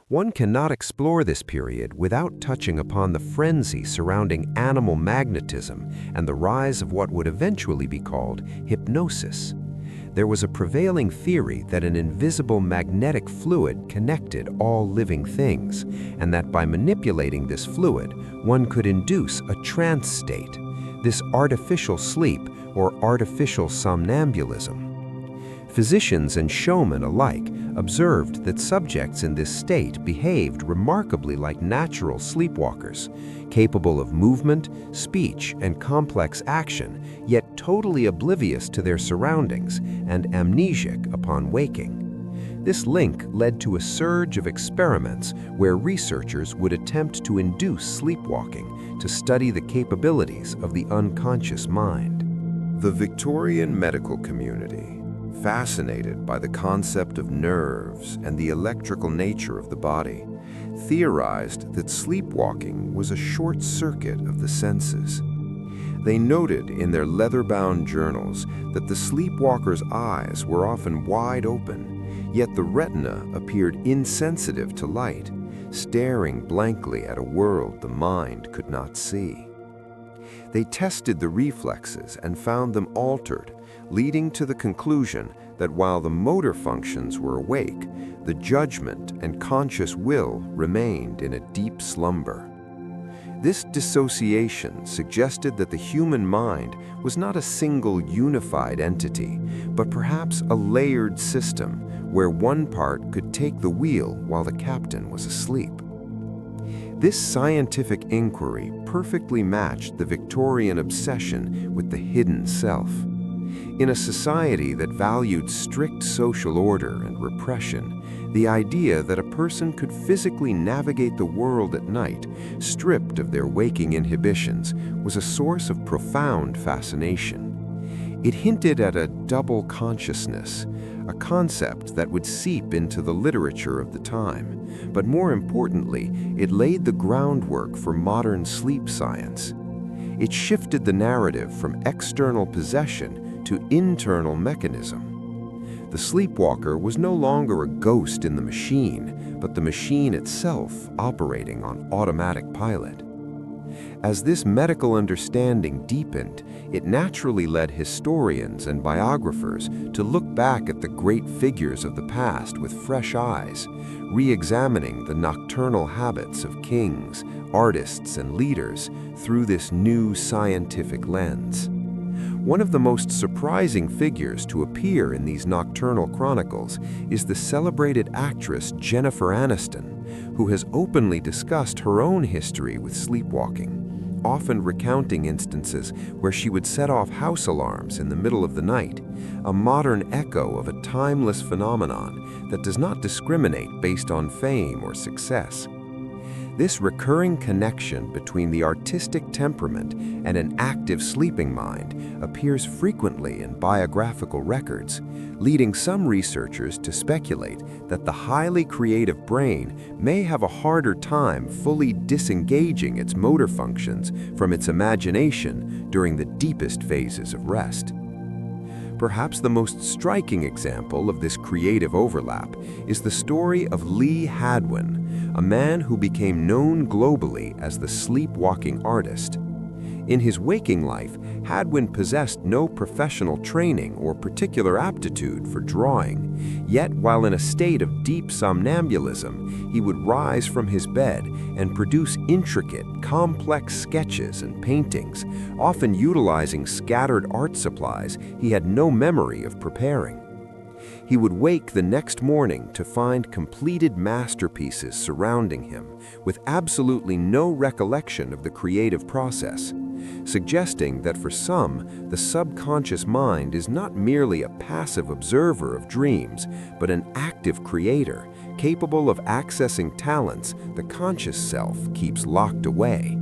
One cannot explore this period without touching upon the frenzy surrounding animal magnetism and the rise of what would eventually be called hypnosis. There was a prevailing theory that an invisible magnetic fluid connected all living things, and that by manipulating this fluid, one could induce a trance state, this artificial sleep or artificial somnambulism. Physicians and showmen alike observed that subjects in this state behaved remarkably like natural sleepwalkers, capable of movement, speech, and complex action, yet totally oblivious to their surroundings and amnesic upon waking. This link led to a surge of experiments where researchers would attempt to induce sleepwalking to study the capabilities of the unconscious mind. The Victorian medical community, fascinated by the concept of nerves and the electrical nature of the body, theorized that sleepwalking was a short circuit of the senses. They noted in their leather-bound journals that the sleepwalker's eyes were often wide open, yet the retina appeared insensitive to light, staring blankly at a world the mind could not see. They tested the reflexes and found them altered, leading to the conclusion that while the motor functions were awake, the judgment and conscious will remained in a deep slumber. This dissociation suggested that the human mind was not a single unified entity, but perhaps a layered system where one part could take the wheel while the captain was asleep. This scientific inquiry perfectly matched the Victorian obsession with the hidden self. In a society that valued strict social order and repression, the idea that a person could physically navigate the world at night, stripped of their waking inhibitions, was a source of profound fascination. It hinted at a double consciousness, a concept that would seep into the literature of the time, but more importantly, it laid the groundwork for modern sleep science. It shifted the narrative from external possession to internal mechanism. The sleepwalker was no longer a ghost in the machine, but the machine itself operating on automatic pilot. As this medical understanding deepened, it naturally led historians and biographers to look back at the great figures of the past with fresh eyes, re-examining the nocturnal habits of kings, artists, and leaders through this new scientific lens. One of the most surprising figures to appear in these nocturnal chronicles is the celebrated actress Jennifer Aniston, who has openly discussed her own history with sleepwalking, often recounting instances where she would set off house alarms in the middle of the night, a modern echo of a timeless phenomenon that does not discriminate based on fame or success. This recurring connection between the artistic temperament and an active sleeping mind appears frequently in biographical records, leading some researchers to speculate that the highly creative brain may have a harder time fully disengaging its motor functions from its imagination during the deepest phases of rest. Perhaps the most striking example of this creative overlap is the story of Lee Hadwin, a man who became known globally as the sleepwalking artist. In his waking life, Hadwin possessed no professional training or particular aptitude for drawing. Yet, while in a state of deep somnambulism, he would rise from his bed and produce intricate, complex sketches and paintings, often utilizing scattered art supplies he had no memory of preparing. He would wake the next morning to find completed masterpieces surrounding him, with absolutely no recollection of the creative process, suggesting that for some, the subconscious mind is not merely a passive observer of dreams, but an active creator, capable of accessing talents the conscious self keeps locked away.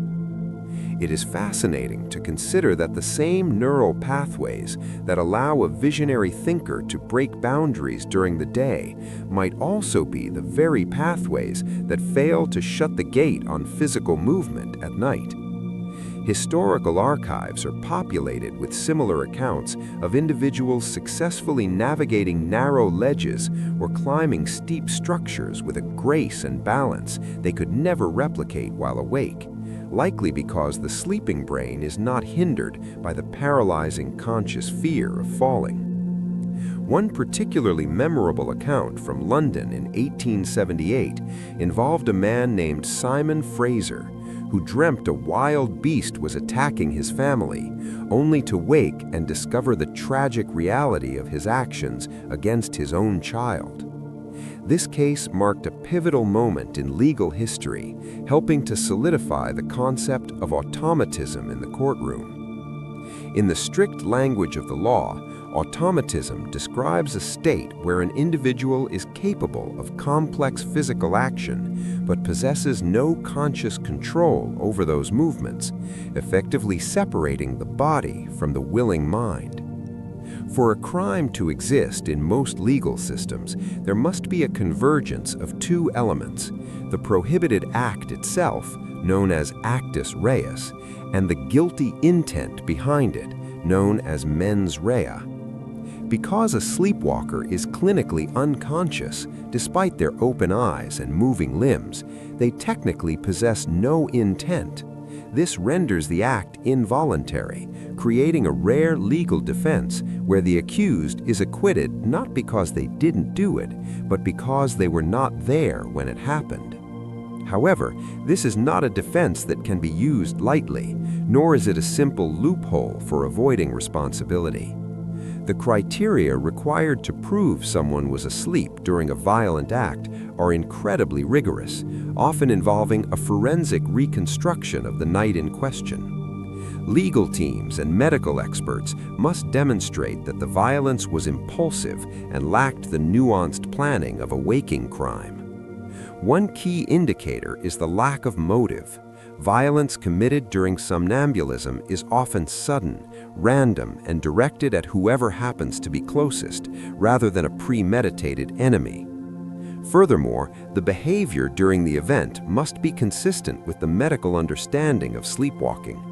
It is fascinating to consider that the same neural pathways that allow a visionary thinker to break boundaries during the day might also be the very pathways that fail to shut the gate on physical movement at night. Historical archives are populated with similar accounts of individuals successfully navigating narrow ledges or climbing steep structures with a grace and balance they could never replicate while awake, likely because the sleeping brain is not hindered by the paralyzing conscious fear of falling. One particularly memorable account from London in 1878 involved a man named Simon Fraser, who dreamt a wild beast was attacking his family, only to wake and discover the tragic reality of his actions against his own child. This case marked a pivotal moment in legal history, helping to solidify the concept of automatism in the courtroom. In the strict language of the law, automatism describes a state where an individual is capable of complex physical action but possesses no conscious control over those movements, effectively separating the body from the willing mind. For a crime to exist in most legal systems, there must be a convergence of two elements: the prohibited act itself, known as actus reus, and the guilty intent behind it, known as mens rea. Because a sleepwalker is clinically unconscious, despite their open eyes and moving limbs, they technically possess no intent. This renders the act involuntary, creating a rare legal defense where the accused is acquitted not because they didn't do it, but because they were not there when it happened. However, this is not a defense that can be used lightly, nor is it a simple loophole for avoiding responsibility. The criteria required to prove someone was asleep during a violent act are incredibly rigorous, often involving a forensic reconstruction of the night in question. Legal teams and medical experts must demonstrate that the violence was impulsive and lacked the nuanced planning of a waking crime. One key indicator is the lack of motive. Violence committed during somnambulism is often sudden, random, and directed at whoever happens to be closest, rather than a premeditated enemy. Furthermore, the behavior during the event must be consistent with the medical understanding of sleepwalking.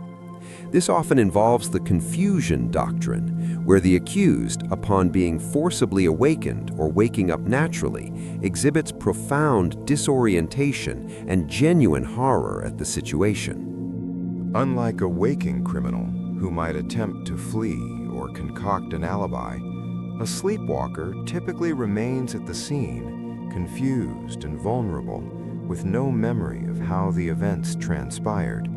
This often involves the confusion doctrine, where the accused, upon being forcibly awakened or waking up naturally, exhibits profound disorientation and genuine horror at the situation. Unlike a waking criminal who might attempt to flee or concoct an alibi, a sleepwalker typically remains at the scene, confused and vulnerable, with no memory of how the events transpired.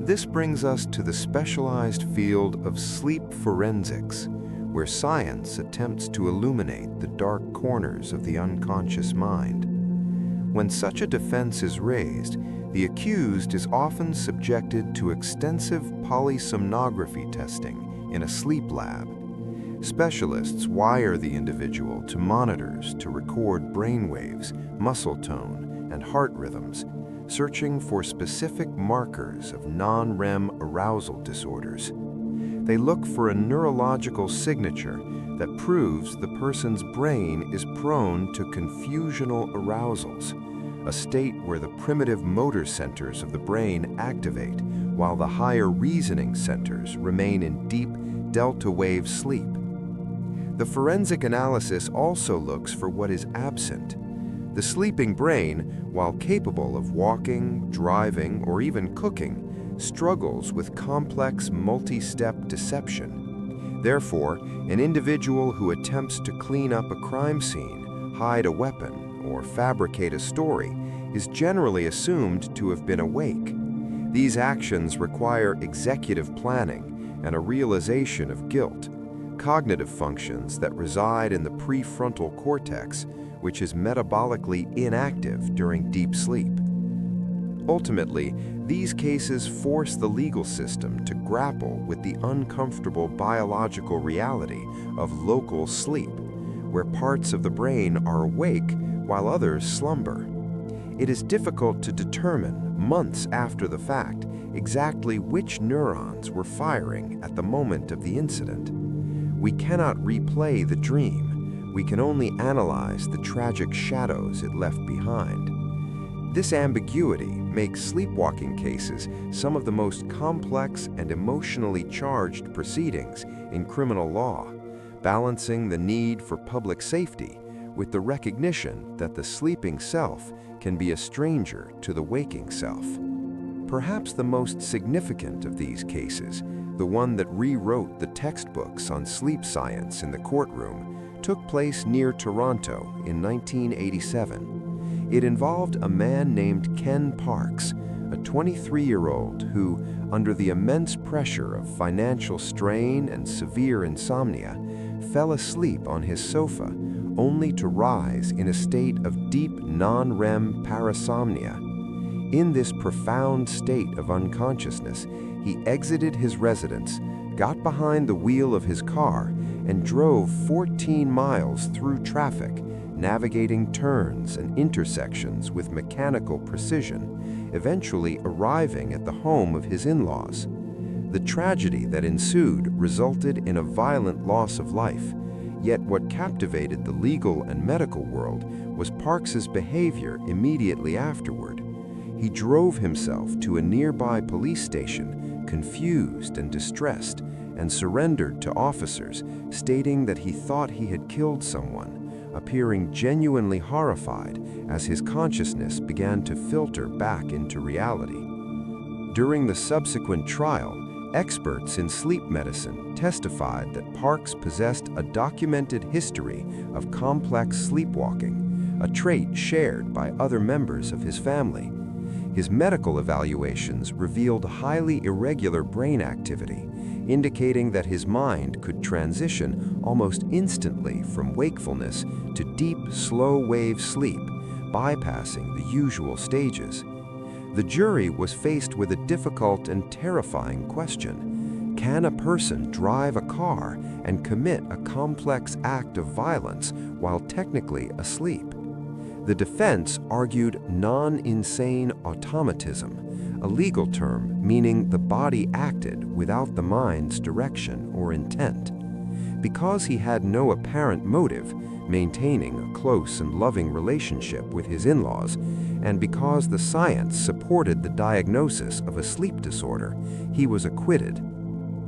This brings us to the specialized field of sleep forensics, where science attempts to illuminate the dark corners of the unconscious mind. When such a defense is raised, the accused is often subjected to extensive polysomnography testing in a sleep lab. Specialists wire the individual to monitors to record brainwaves, muscle tone, and heart rhythms, searching for specific markers of non-REM arousal disorders. They look for a neurological signature that proves the person's brain is prone to confusional arousals, a state where the primitive motor centers of the brain activate while the higher reasoning centers remain in deep delta wave sleep. The forensic analysis also looks for what is absent: The sleeping brain, while capable of walking, driving, or even cooking, struggles with complex multi-step deception. Therefore, an individual who attempts to clean up a crime scene, hide a weapon, or fabricate a story is generally assumed to have been awake. These actions require executive planning and a realization of guilt, cognitive functions that reside in the prefrontal cortex, which is metabolically inactive during deep sleep. Ultimately, these cases force the legal system to grapple with the uncomfortable biological reality of local sleep, where parts of the brain are awake while others slumber. It is difficult to determine, months after the fact, exactly which neurons were firing at the moment of the incident. We cannot replay the dream. We can only analyze the tragic shadows it left behind. This ambiguity makes sleepwalking cases some of the most complex and emotionally charged proceedings in criminal law, balancing the need for public safety with the recognition that the sleeping self can be a stranger to the waking self. Perhaps the most significant of these cases, the one that rewrote the textbooks on sleep science in the courtroom, took place near Toronto in 1987. It involved a man named Ken Parks, a 23-year-old who, under the immense pressure of financial strain and severe insomnia, fell asleep on his sofa, only to rise in a state of deep non-REM parasomnia. In this profound state of unconsciousness, he exited his residence, got behind the wheel of his car, and drove 14 miles through traffic, navigating turns and intersections with mechanical precision, eventually arriving at the home of his in-laws. The tragedy that ensued resulted in a violent loss of life, yet what captivated the legal and medical world was Parks's behavior immediately afterward. He drove himself to a nearby police station, confused and distressed, and surrendered to officers, stating that he thought he had killed someone, appearing genuinely horrified as his consciousness began to filter back into reality. During the subsequent trial, experts in sleep medicine testified that Parks possessed a documented history of complex sleepwalking, a trait shared by other members of his family. His medical evaluations revealed highly irregular brain activity, indicating that his mind could transition almost instantly from wakefulness to deep, slow-wave sleep, bypassing the usual stages. The jury was faced with a difficult and terrifying question. Can a person drive a car and commit a complex act of violence while technically asleep? The defense argued non-insane automatism, a legal term meaning the body acted without the mind's direction or intent. Because he had no apparent motive, maintaining a close and loving relationship with his in-laws, and because the science supported the diagnosis of a sleep disorder, he was acquitted.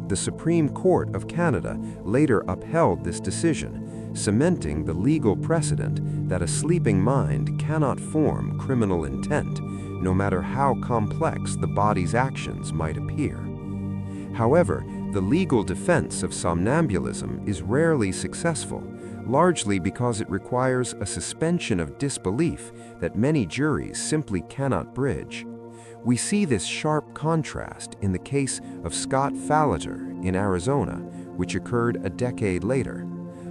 The Supreme Court of Canada later upheld this decision, cementing the legal precedent that a sleeping mind cannot form criminal intent, no matter how complex the body's actions might appear. However, the legal defense of somnambulism is rarely successful, largely because it requires a suspension of disbelief that many juries simply cannot bridge. We see this sharp contrast in the case of Scott Fallater in Arizona, which occurred a decade later.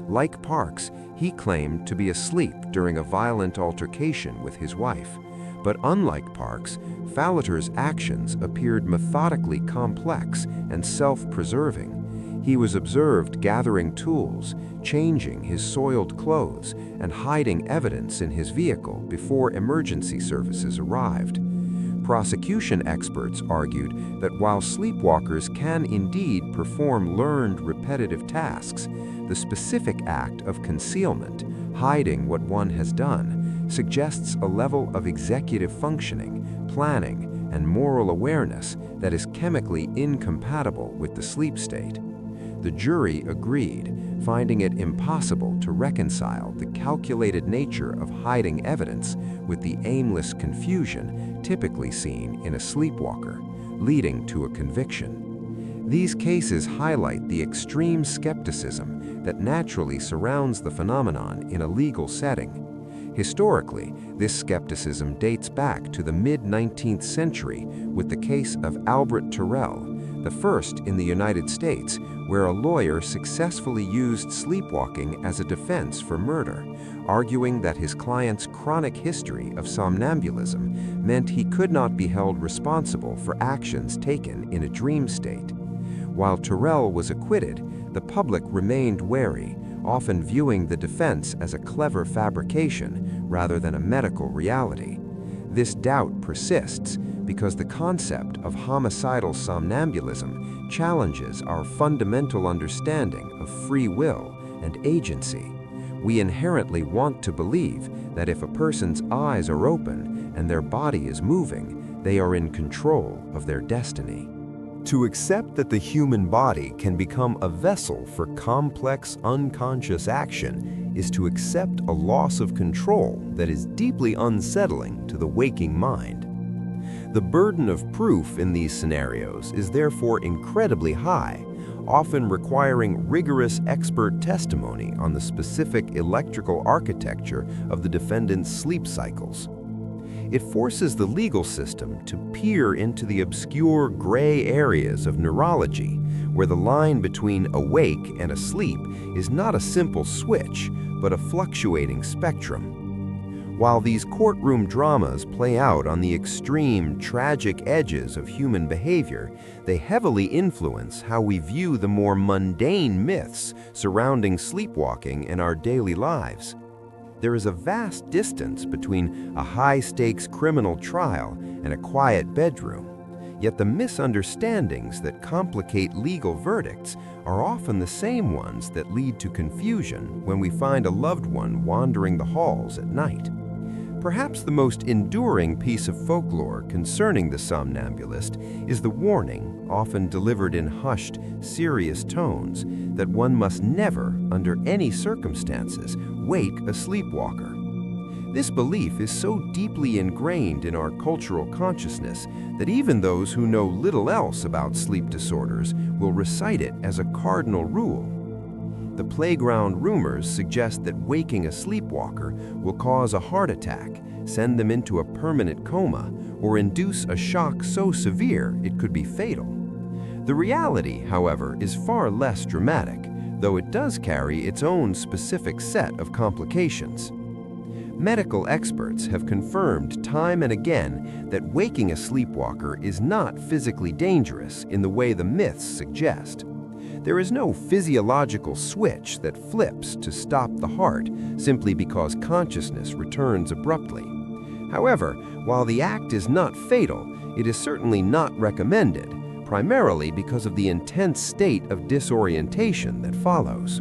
Like Parks, he claimed to be asleep during a violent altercation with his wife. But unlike Parks, Fallater's actions appeared methodically complex and self-preserving. He was observed gathering tools, changing his soiled clothes, and hiding evidence in his vehicle before emergency services arrived. Prosecution experts argued that while sleepwalkers can indeed perform learned repetitive tasks, the specific act of concealment, hiding what one has done, suggests a level of executive functioning, planning, and moral awareness that is chemically incompatible with the sleep state. The jury agreed, finding it impossible to reconcile the calculated nature of hiding evidence with the aimless confusion typically seen in a sleepwalker, leading to a conviction. These cases highlight the extreme skepticism that naturally surrounds the phenomenon in a legal setting. Historically, this skepticism dates back to the mid-19th century with the case of Albert Terrell, the first in the United States where a lawyer successfully used sleepwalking as a defense for murder, arguing that his client's chronic history of somnambulism meant he could not be held responsible for actions taken in a dream state. While Terrell was acquitted, the public remained wary, often viewing the defense as a clever fabrication rather than a medical reality. This doubt persists because the concept of homicidal somnambulism challenges our fundamental understanding of free will and agency. We inherently want to believe that if a person's eyes are open and their body is moving, they are in control of their destiny. To accept that the human body can become a vessel for complex unconscious action is to accept a loss of control that is deeply unsettling to the waking mind. The burden of proof in these scenarios is therefore incredibly high, often requiring rigorous expert testimony on the specific electrical architecture of the defendant's sleep cycles. It forces the legal system to peer into the obscure gray areas of neurology, where the line between awake and asleep is not a simple switch, but a fluctuating spectrum. While these courtroom dramas play out on the extreme, tragic edges of human behavior, they heavily influence how we view the more mundane myths surrounding sleepwalking in our daily lives. There is a vast distance between a high-stakes criminal trial and a quiet bedroom, yet the misunderstandings that complicate legal verdicts are often the same ones that lead to confusion when we find a loved one wandering the halls at night. Perhaps the most enduring piece of folklore concerning the somnambulist is the warning, often delivered in hushed, serious tones, that one must never, under any circumstances, wake a sleepwalker. This belief is so deeply ingrained in our cultural consciousness that even those who know little else about sleep disorders will recite it as a cardinal rule. The playground rumors suggest that waking a sleepwalker will cause a heart attack, send them into a permanent coma, or induce a shock so severe it could be fatal. The reality, however, is far less dramatic, though it does carry its own specific set of complications. Medical experts have confirmed time and again that waking a sleepwalker is not physically dangerous in the way the myths suggest. There is no physiological switch that flips to stop the heart simply because consciousness returns abruptly. However, while the act is not fatal, it is certainly not recommended, primarily because of the intense state of disorientation that follows.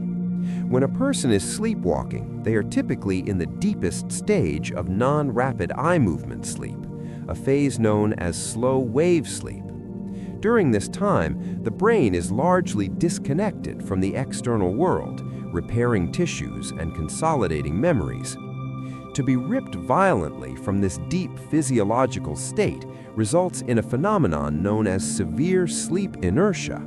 When a person is sleepwalking, they are typically in the deepest stage of non-rapid eye movement sleep, a phase known as slow wave sleep. During this time, the brain is largely disconnected from the external world, repairing tissues and consolidating memories. To be ripped violently from this deep physiological state results in a phenomenon known as severe sleep inertia.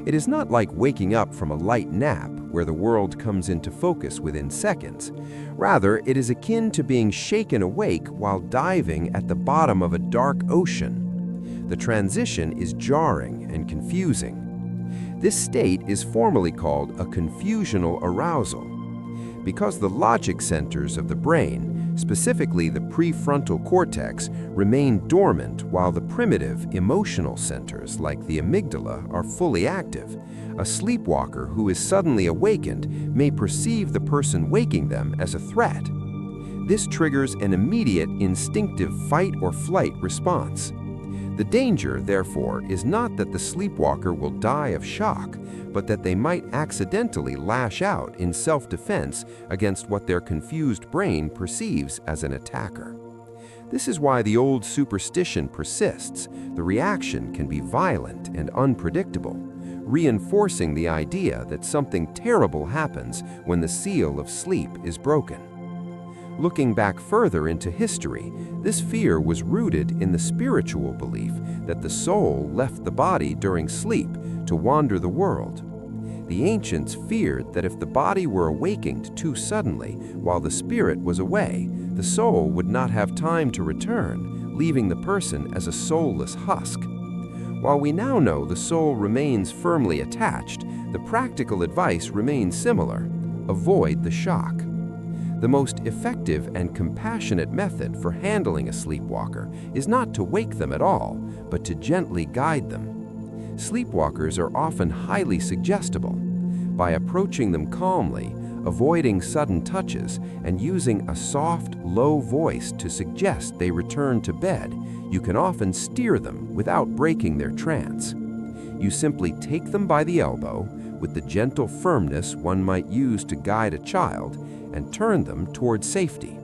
It is not like waking up from a light nap where the world comes into focus within seconds. Rather, it is akin to being shaken awake while diving at the bottom of a dark ocean. The transition is jarring and confusing. This state is formally called a confusional arousal. Because the logic centers of the brain, specifically the prefrontal cortex, remain dormant while the primitive emotional centers like the amygdala are fully active, a sleepwalker who is suddenly awakened may perceive the person waking them as a threat. This triggers an immediate instinctive fight or flight response. The danger, therefore, is not that the sleepwalker will die of shock, but that they might accidentally lash out in self-defense against what their confused brain perceives as an attacker. This is why the old superstition persists. The reaction can be violent and unpredictable. reinforcing the idea that something terrible happens when the seal of sleep is broken. Looking back further into history, this fear was rooted in the spiritual belief that the soul left the body during sleep to wander the world. The ancients feared that if the body were awakened too suddenly while the spirit was away, the soul would not have time to return, leaving the person as a soulless husk. While we now know the soul remains firmly attached, the practical advice remains similar: avoid the shock. The most effective and compassionate method for handling a sleepwalker is not to wake them at all, but to gently guide them. Sleepwalkers are often highly suggestible. By approaching them calmly, avoiding sudden touches, and using a soft, low voice to suggest they return to bed, you can often steer them without breaking their trance. You simply take them by the elbow, with the gentle firmness one might use to guide a child, and turn them toward safety.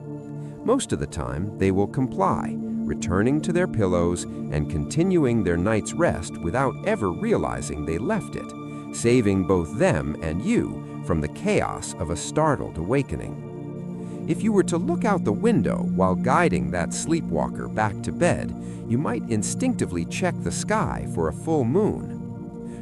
Most of the time, they will comply, returning to their pillows and continuing their night's rest without ever realizing they left it, saving both them and you from the chaos of a startled awakening. If you were to look out the window while guiding that sleepwalker back to bed, you might instinctively check the sky for a full moon.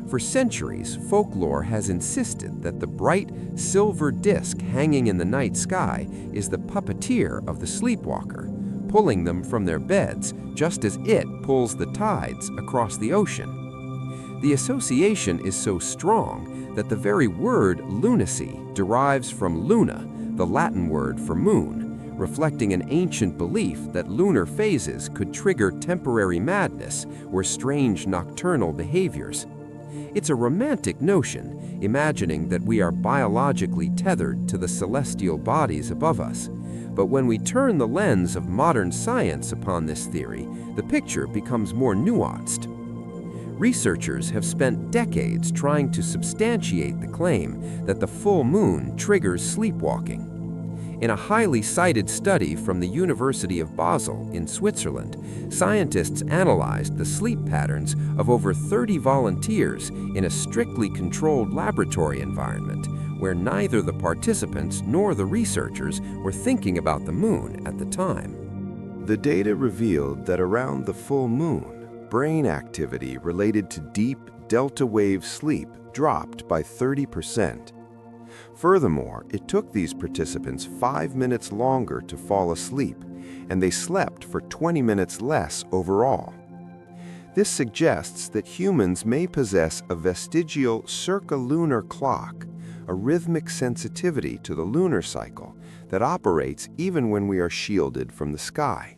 For centuries, folklore has insisted that the bright, silver disk hanging in the night sky is the puppeteer of the sleepwalker, pulling them from their beds just as it pulls the tides across the ocean. The association is so strong that the very word lunacy derives from luna, the Latin word for moon, reflecting an ancient belief that lunar phases could trigger temporary madness or strange nocturnal behaviors. It's a romantic notion, imagining that we are biologically tethered to the celestial bodies above us. But when we turn the lens of modern science upon this theory, the picture becomes more nuanced. Researchers have spent decades trying to substantiate the claim that the full moon triggers sleepwalking. In a highly cited study from the University of Basel in Switzerland, scientists analyzed the sleep patterns of over 30 volunteers in a strictly controlled laboratory environment where neither the participants nor the researchers were thinking about the moon at the time. The data revealed that around the full moon, brain activity related to deep delta wave sleep dropped by 30%. Furthermore, it took these participants 5 minutes longer to fall asleep, and they slept for 20 minutes less overall. This suggests that humans may possess a vestigial circalunar clock, a rhythmic sensitivity to the lunar cycle that operates even when we are shielded from the sky.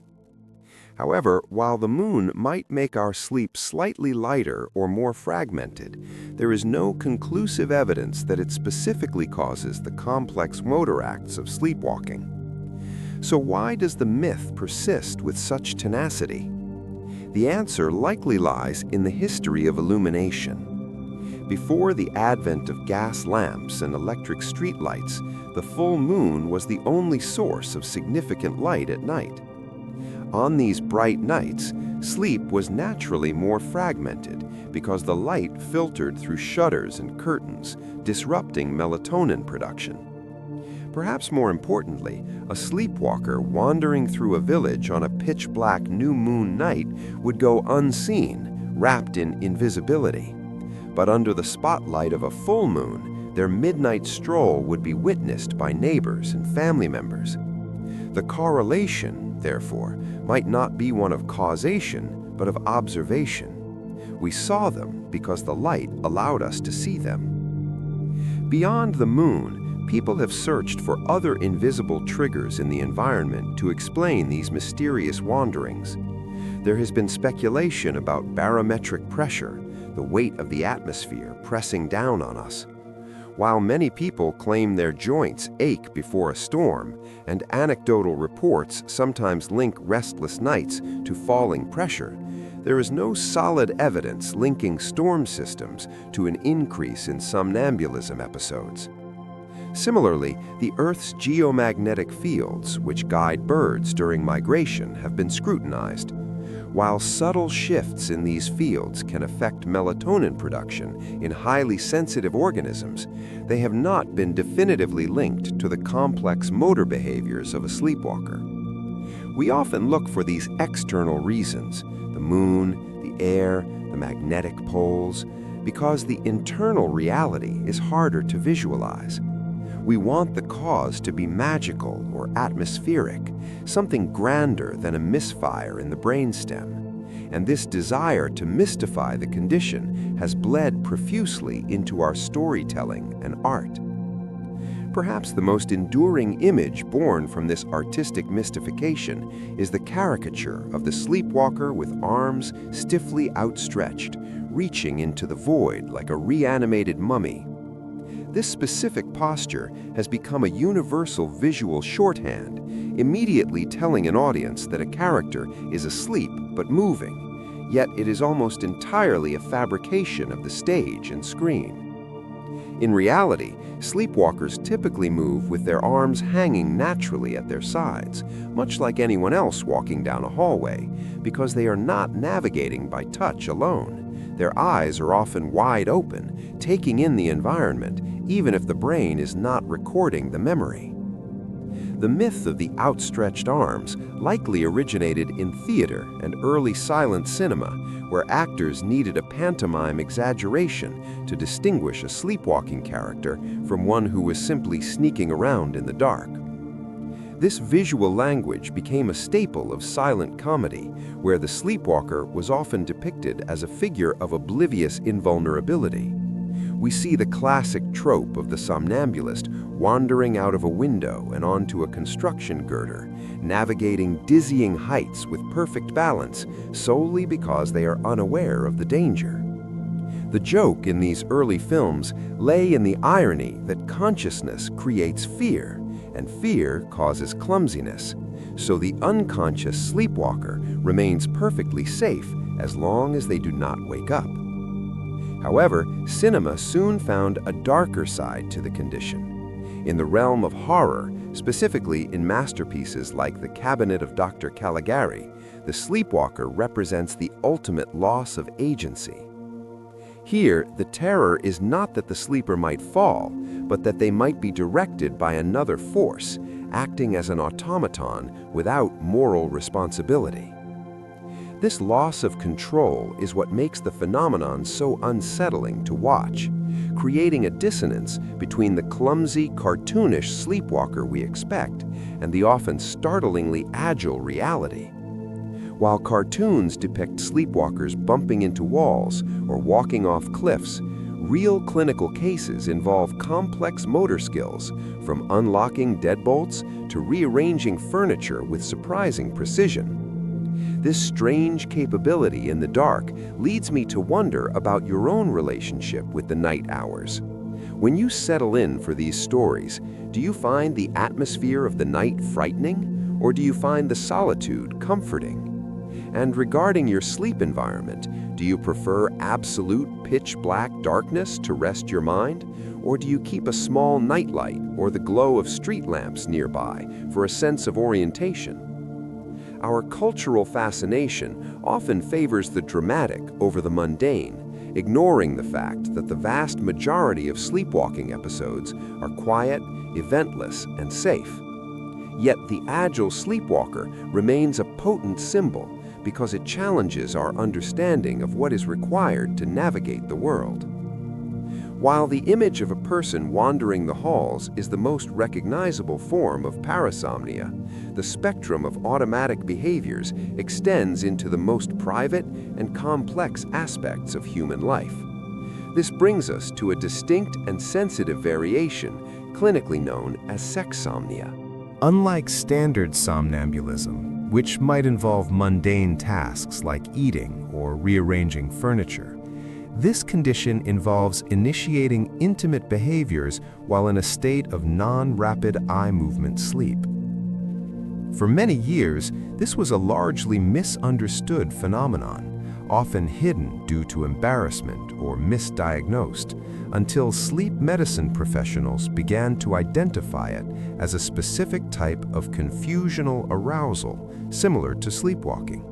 However, while the moon might make our sleep slightly lighter or more fragmented, there is no conclusive evidence that it specifically causes the complex motor acts of sleepwalking. So why does the myth persist with such tenacity? The answer likely lies in the history of illumination. Before the advent of gas lamps and electric streetlights, the full moon was the only source of significant light at night. On these bright nights, sleep was naturally more fragmented because the light filtered through shutters and curtains, disrupting melatonin production. Perhaps more importantly, a sleepwalker wandering through a village on a pitch-black new moon night would go unseen, wrapped in invisibility. But under the spotlight of a full moon, their midnight stroll would be witnessed by neighbors and family members. The correlation, therefore, might not be one of causation, but of observation. We saw them because the light allowed us to see them. Beyond the moon, people have searched for other invisible triggers in the environment to explain these mysterious wanderings. There has been speculation about barometric pressure, the weight of the atmosphere pressing down on us. While many people claim their joints ache before a storm, and anecdotal reports sometimes link restless nights to falling pressure, there is no solid evidence linking storm systems to an increase in somnambulism episodes. Similarly, the Earth's geomagnetic fields, which guide birds during migration, have been scrutinized. While subtle shifts in these fields can affect melatonin production in highly sensitive organisms, they have not been definitively linked to the complex motor behaviors of a sleepwalker. We often look for these external reasons, the moon, the air, the magnetic poles, because the internal reality is harder to visualize. We want the cause to be magical or atmospheric, something grander than a misfire in the brainstem. And this desire to mystify the condition has bled profusely into our storytelling and art. Perhaps the most enduring image born from this artistic mystification is the caricature of the sleepwalker with arms stiffly outstretched, reaching into the void like a reanimated mummy. This specific posture has become a universal visual shorthand, immediately telling an audience that a character is asleep but moving, yet it is almost entirely a fabrication of the stage and screen. In reality, sleepwalkers typically move with their arms hanging naturally at their sides, much like anyone else walking down a hallway, because they are not navigating by touch alone. Their eyes are often wide open, taking in the environment, even if the brain is not recording the memory. The myth of the outstretched arms likely originated in theater and early silent cinema, where actors needed a pantomime exaggeration to distinguish a sleepwalking character from one who was simply sneaking around in the dark. This visual language became a staple of silent comedy, where the sleepwalker was often depicted as a figure of oblivious invulnerability. We see the classic trope of the somnambulist wandering out of a window and onto a construction girder, navigating dizzying heights with perfect balance solely because they are unaware of the danger. The joke in these early films lay in the irony that consciousness creates fear, and fear causes clumsiness, so the unconscious sleepwalker remains perfectly safe as long as they do not wake up. However, cinema soon found a darker side to the condition. In the realm of horror, specifically in masterpieces like The Cabinet of Dr. Caligari, the sleepwalker represents the ultimate loss of agency. Here, the terror is not that the sleeper might fall, but that they might be directed by another force, acting as an automaton without moral responsibility. This loss of control is what makes the phenomenon so unsettling to watch, creating a dissonance between the clumsy, cartoonish sleepwalker we expect and the often startlingly agile reality. While cartoons depict sleepwalkers bumping into walls or walking off cliffs, real clinical cases involve complex motor skills, from unlocking deadbolts to rearranging furniture with surprising precision. This strange capability in the dark leads me to wonder about your own relationship with the night hours. When you settle in for these stories, do you find the atmosphere of the night frightening, or do you find the solitude comforting? And regarding your sleep environment, do you prefer absolute pitch-black darkness to rest your mind, or do you keep a small nightlight or the glow of street lamps nearby for a sense of orientation? Our cultural fascination often favors the dramatic over the mundane, ignoring the fact that the vast majority of sleepwalking episodes are quiet, eventless, and safe. Yet the agile sleepwalker remains a potent symbol because it challenges our understanding of what is required to navigate the world. While the image of a person wandering the halls is the most recognizable form of parasomnia, the spectrum of automatic behaviors extends into the most private and complex aspects of human life. This brings us to a distinct and sensitive variation, clinically known as sexsomnia. Unlike standard somnambulism, which might involve mundane tasks like eating or rearranging furniture, this condition involves initiating intimate behaviors while in a state of non-rapid eye movement sleep. For many years, this was a largely misunderstood phenomenon, often hidden due to embarrassment or misdiagnosed, until sleep medicine professionals began to identify it as a specific type of confusional arousal, similar to sleepwalking.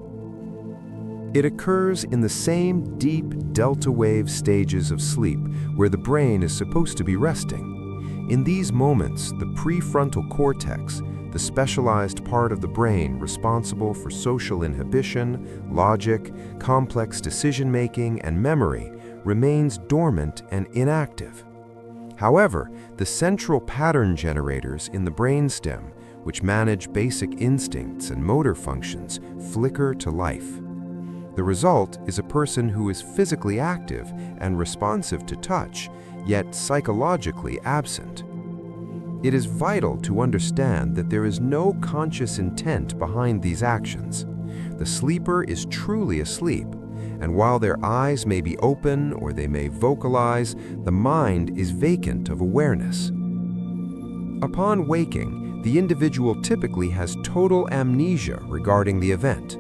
It occurs in the same deep delta wave stages of sleep where the brain is supposed to be resting. In these moments, the prefrontal cortex, the specialized part of the brain responsible for social inhibition, logic, complex decision-making, and memory, remains dormant and inactive. However, the central pattern generators in the brainstem, which manage basic instincts and motor functions, flicker to life. The result is a person who is physically active and responsive to touch, yet psychologically absent. It is vital to understand that there is no conscious intent behind these actions. The sleeper is truly asleep, and while their eyes may be open or they may vocalize, the mind is vacant of awareness. Upon waking, the individual typically has total amnesia regarding the event.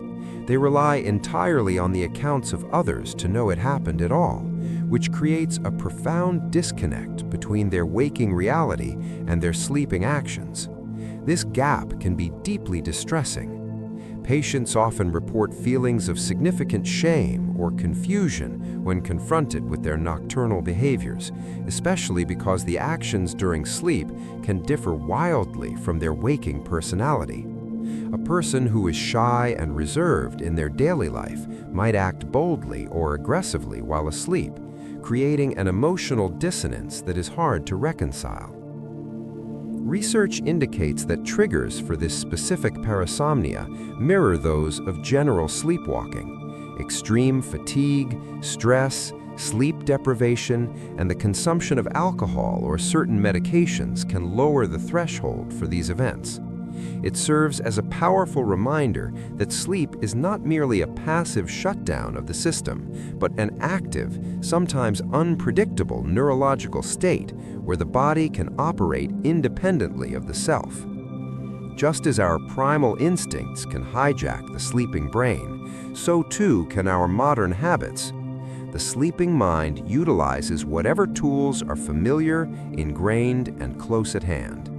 They rely entirely on the accounts of others to know it happened at all, which creates a profound disconnect between their waking reality and their sleeping actions. This gap can be deeply distressing. Patients often report feelings of significant shame or confusion when confronted with their nocturnal behaviors, especially because the actions during sleep can differ wildly from their waking personality. A person who is shy and reserved in their daily life might act boldly or aggressively while asleep, creating an emotional dissonance that is hard to reconcile. Research indicates that triggers for this specific parasomnia mirror those of general sleepwalking. Extreme fatigue, stress, sleep deprivation, and the consumption of alcohol or certain medications can lower the threshold for these events. It serves as a powerful reminder that sleep is not merely a passive shutdown of the system, but an active, sometimes unpredictable neurological state where the body can operate independently of the self. Just as our primal instincts can hijack the sleeping brain, so too can our modern habits. The sleeping mind utilizes whatever tools are familiar, ingrained, and close at hand.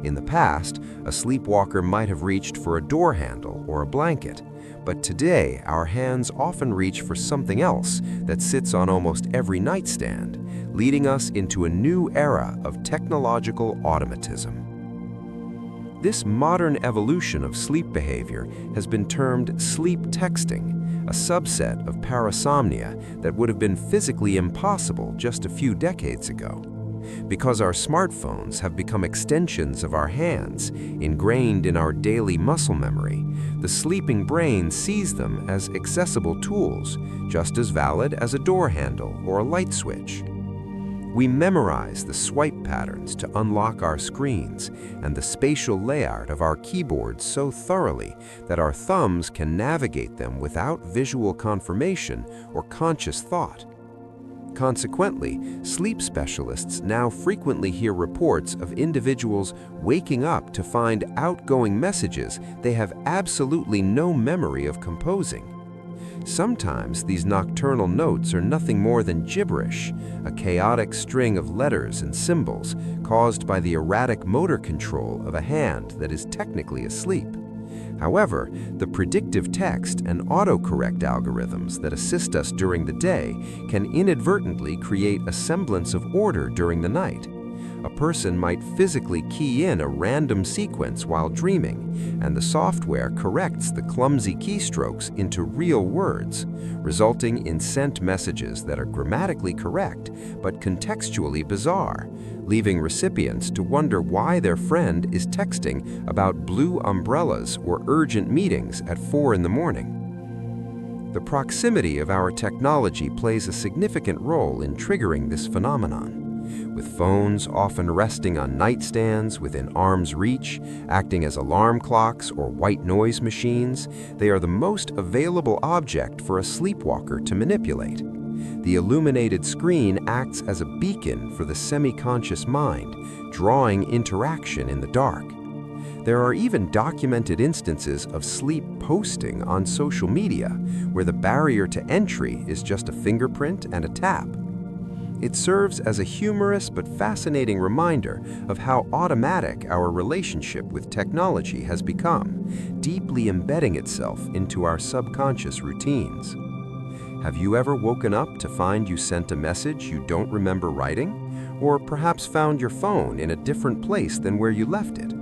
In the past, a sleepwalker might have reached for a door handle or a blanket, but today our hands often reach for something else that sits on almost every nightstand, leading us into a new era of technological automatism. This modern evolution of sleep behavior has been termed sleep texting, a subset of parasomnia that would have been physically impossible just a few decades ago. Because our smartphones have become extensions of our hands, ingrained in our daily muscle memory, the sleeping brain sees them as accessible tools, just as valid as a door handle or a light switch. We memorize the swipe patterns to unlock our screens and the spatial layout of our keyboards so thoroughly that our thumbs can navigate them without visual confirmation or conscious thought. Consequently, sleep specialists now frequently hear reports of individuals waking up to find outgoing messages they have absolutely no memory of composing. Sometimes these nocturnal notes are nothing more than gibberish, a chaotic string of letters and symbols caused by the erratic motor control of a hand that is technically asleep. However, the predictive text and autocorrect algorithms that assist us during the day can inadvertently create a semblance of order during the night. A person might physically key in a random sequence while dreaming, and the software corrects the clumsy keystrokes into real words, resulting in sent messages that are grammatically correct but contextually bizarre, leaving recipients to wonder why their friend is texting about blue umbrellas or urgent meetings at 4 in the morning. The proximity of our technology plays a significant role in triggering this phenomenon. With phones often resting on nightstands within arm's reach, acting as alarm clocks or white noise machines, they are the most available object for a sleepwalker to manipulate. The illuminated screen acts as a beacon for the semi-conscious mind, drawing interaction in the dark. There are even documented instances of sleep posting on social media, where the barrier to entry is just a fingerprint and a tap. It serves as a humorous but fascinating reminder of how automatic our relationship with technology has become, deeply embedding itself into our subconscious routines. Have you ever woken up to find you sent a message you don't remember writing? Or perhaps found your phone in a different place than where you left it?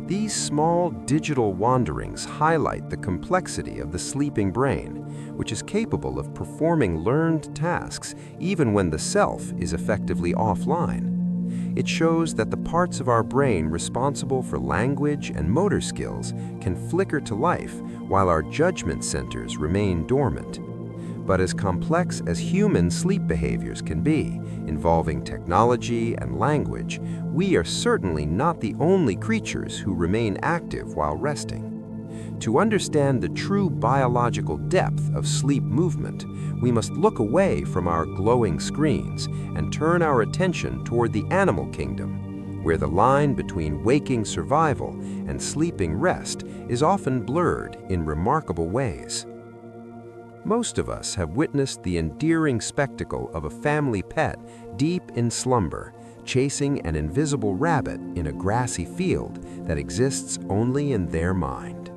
These small digital wanderings highlight the complexity of the sleeping brain, which is capable of performing learned tasks even when the self is effectively offline. It shows that the parts of our brain responsible for language and motor skills can flicker to life while our judgment centers remain dormant. But as complex as human sleep behaviors can be, involving technology and language, we are certainly not the only creatures who remain active while resting. To understand the true biological depth of sleep movement, we must look away from our glowing screens and turn our attention toward the animal kingdom, where the line between waking survival and sleeping rest is often blurred in remarkable ways. Most of us have witnessed the endearing spectacle of a family pet deep in slumber, chasing an invisible rabbit in a grassy field that exists only in their mind.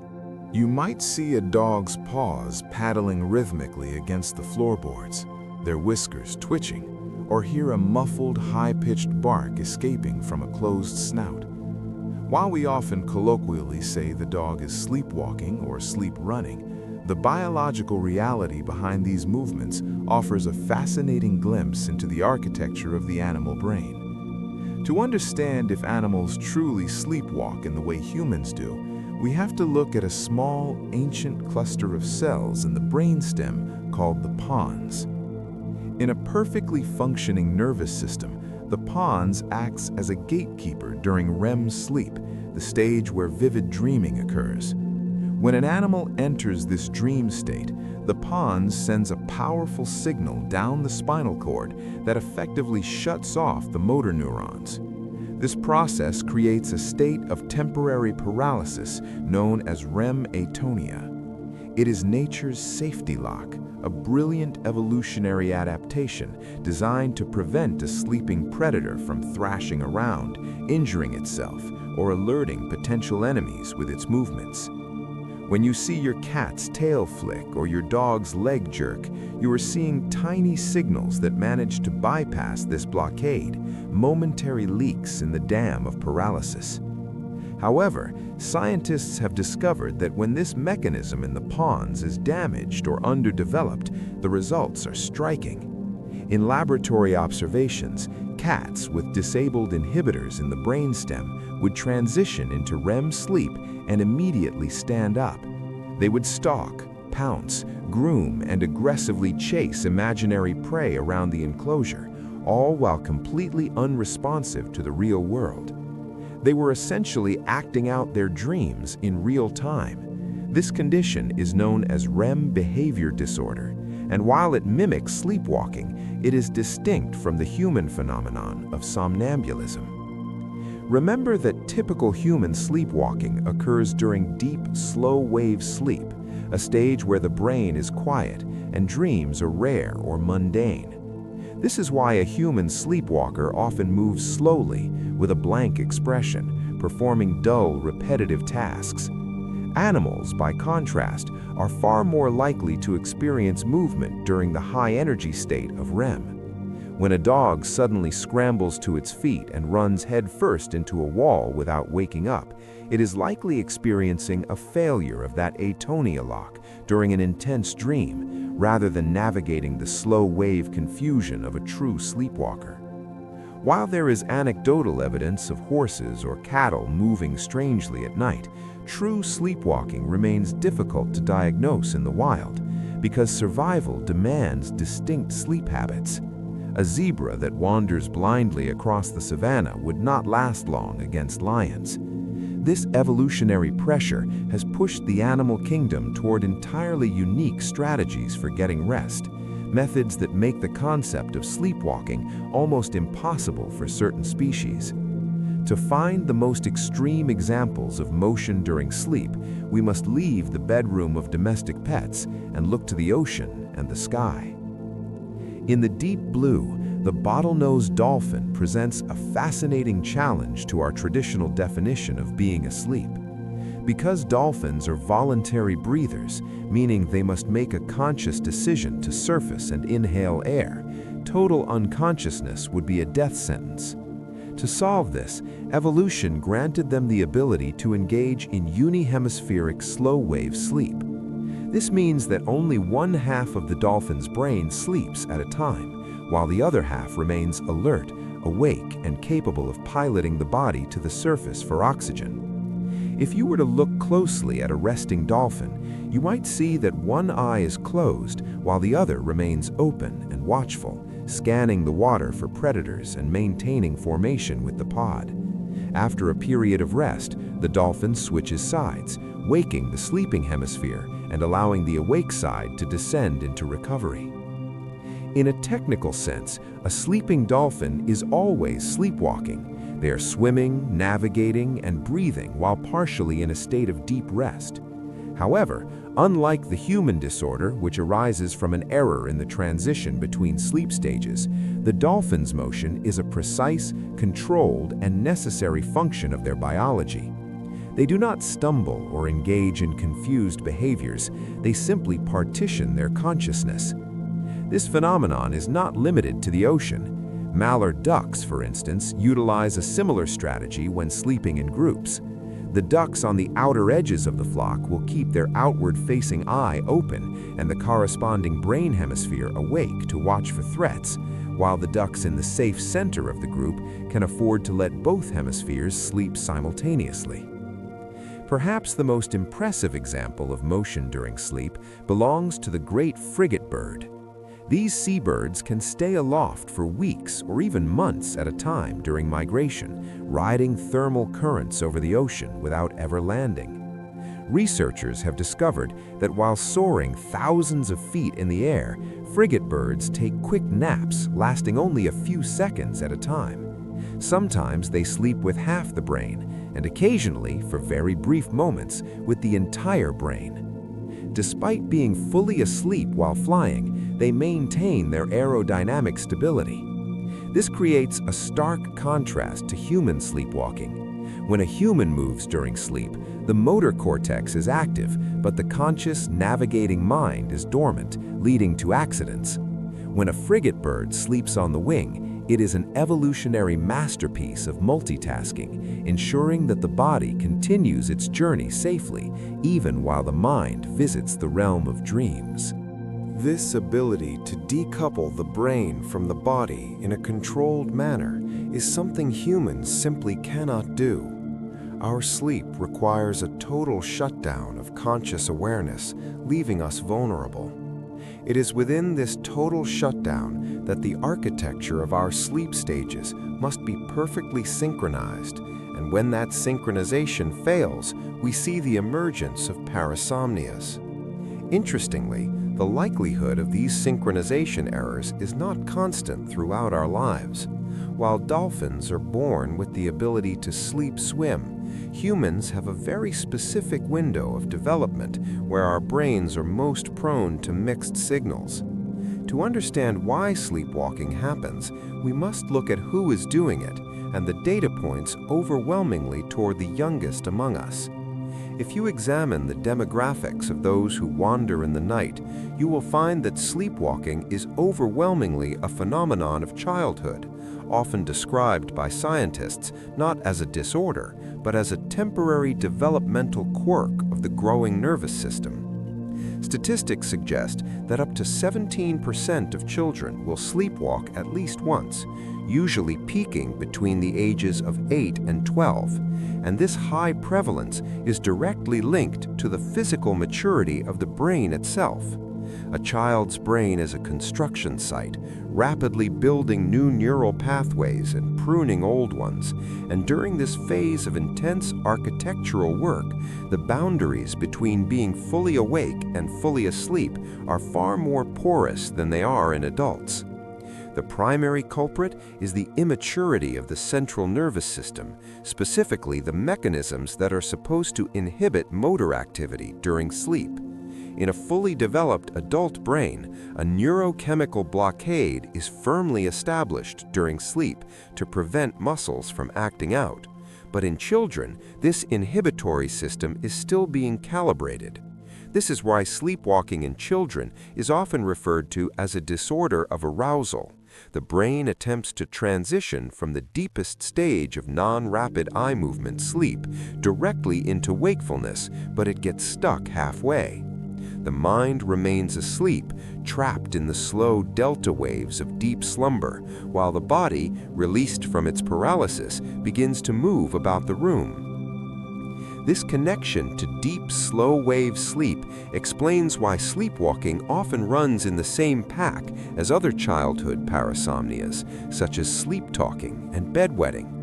You might see a dog's paws paddling rhythmically against the floorboards, their whiskers twitching, or hear a muffled, high-pitched bark escaping from a closed snout. While we often colloquially say the dog is sleepwalking or sleep running, the biological reality behind these movements offers a fascinating glimpse into the architecture of the animal brain. To understand if animals truly sleepwalk in the way humans do, we have to look at a small, ancient cluster of cells in the brainstem called the pons. In a perfectly functioning nervous system, the pons acts as a gatekeeper during REM sleep, the stage where vivid dreaming occurs. When an animal enters this dream state, the pons sends a powerful signal down the spinal cord that effectively shuts off the motor neurons. This process creates a state of temporary paralysis known as REM atonia. It is nature's safety lock, a brilliant evolutionary adaptation designed to prevent a sleeping predator from thrashing around, injuring itself, or alerting potential enemies with its movements. When you see your cat's tail flick or your dog's leg jerk, you are seeing tiny signals that manage to bypass this blockade, momentary leaks in the dam of paralysis. However, scientists have discovered that when this mechanism in the pons is damaged or underdeveloped, the results are striking. In laboratory observations, cats with disabled inhibitors in the brainstem would transition into REM sleep and immediately stand up. They would stalk, pounce, groom, and aggressively chase imaginary prey around the enclosure, all while completely unresponsive to the real world. They were essentially acting out their dreams in real time. This condition is known as REM behavior disorder, and while it mimics sleepwalking, it is distinct from the human phenomenon of somnambulism. Remember that typical human sleepwalking occurs during deep, slow-wave sleep, a stage where the brain is quiet and dreams are rare or mundane. This is why a human sleepwalker often moves slowly, with a blank expression, performing dull, repetitive tasks. Animals, by contrast, are far more likely to experience movement during the high-energy state of REM. When a dog suddenly scrambles to its feet and runs headfirst into a wall without waking up, it is likely experiencing a failure of that atonia lock during an intense dream, rather than navigating the slow-wave confusion of a true sleepwalker. While there is anecdotal evidence of horses or cattle moving strangely at night, true sleepwalking remains difficult to diagnose in the wild because survival demands distinct sleep habits. A zebra that wanders blindly across the savanna would not last long against lions. This evolutionary pressure has pushed the animal kingdom toward entirely unique strategies for getting rest, methods that make the concept of sleepwalking almost impossible for certain species. To find the most extreme examples of motion during sleep, we must leave the bedroom of domestic pets and look to the ocean and the sky. In the deep blue, the bottlenose dolphin presents a fascinating challenge to our traditional definition of being asleep. Because dolphins are voluntary breathers, meaning they must make a conscious decision to surface and inhale air, total unconsciousness would be a death sentence. To solve this, evolution granted them the ability to engage in unihemispheric slow-wave sleep. This means that only one half of the dolphin's brain sleeps at a time, while the other half remains alert, awake, and capable of piloting the body to the surface for oxygen. If you were to look closely at a resting dolphin, you might see that one eye is closed while the other remains open and watchful, scanning the water for predators and maintaining formation with the pod. After a period of rest, the dolphin switches sides, waking the sleeping hemisphere and allowing the awake side to descend into recovery. In a technical sense, a sleeping dolphin is always sleepwalking. They are swimming, navigating, and breathing while partially in a state of deep rest. However, unlike the human disorder, which arises from an error in the transition between sleep stages, the dolphin's motion is a precise, controlled, and necessary function of their biology. They do not stumble or engage in confused behaviors, they simply partition their consciousness. This phenomenon is not limited to the ocean. Mallard ducks, for instance, utilize a similar strategy when sleeping in groups. The ducks on the outer edges of the flock will keep their outward-facing eye open and the corresponding brain hemisphere awake to watch for threats, while the ducks in the safe center of the group can afford to let both hemispheres sleep simultaneously. Perhaps the most impressive example of motion during sleep belongs to the great frigate bird. These seabirds can stay aloft for weeks or even months at a time during migration, riding thermal currents over the ocean without ever landing. Researchers have discovered that while soaring thousands of feet in the air, frigate birds take quick naps lasting only a few seconds at a time. Sometimes they sleep with half the brain, and occasionally, for very brief moments, with the entire brain. Despite being fully asleep while flying, they maintain their aerodynamic stability. This creates a stark contrast to human sleepwalking. When a human moves during sleep, the motor cortex is active, but the conscious, navigating mind is dormant, leading to accidents. When a frigate bird sleeps on the wing, it is an evolutionary masterpiece of multitasking, ensuring that the body continues its journey safely, even while the mind visits the realm of dreams. This ability to decouple the brain from the body in a controlled manner is something humans simply cannot do. Our sleep requires a total shutdown of conscious awareness, leaving us vulnerable. It is within this total shutdown that the architecture of our sleep stages must be perfectly synchronized, and when that synchronization fails, we see the emergence of parasomnias. Interestingly, the likelihood of these synchronization errors is not constant throughout our lives. While dolphins are born with the ability to sleep-swim, humans have a very specific window of development where our brains are most prone to mixed signals. To understand why sleepwalking happens, we must look at who is doing it, and the data points overwhelmingly toward the youngest among us. If you examine the demographics of those who wander in the night, you will find that sleepwalking is overwhelmingly a phenomenon of childhood, often described by scientists not as a disorder, but as a temporary developmental quirk of the growing nervous system. Statistics suggest that up to 17% of children will sleepwalk at least once, usually peaking between the ages of 8 and 12, and this high prevalence is directly linked to the physical maturity of the brain itself. A child's brain is a construction site, rapidly building new neural pathways and pruning old ones, and during this phase of intense architectural work, the boundaries between being fully awake and fully asleep are far more porous than they are in adults. The primary culprit is the immaturity of the central nervous system, specifically the mechanisms that are supposed to inhibit motor activity during sleep. In a fully developed adult brain, a neurochemical blockade is firmly established during sleep to prevent muscles from acting out. But in children, this inhibitory system is still being calibrated. This is why sleepwalking in children is often referred to as a disorder of arousal. The brain attempts to transition from the deepest stage of non-rapid eye movement sleep directly into wakefulness, but it gets stuck halfway. The mind remains asleep, trapped in the slow delta waves of deep slumber, while the body, released from its paralysis, begins to move about the room. This connection to deep, slow-wave sleep explains why sleepwalking often runs in the same pack as other childhood parasomnias, such as sleep talking and bedwetting.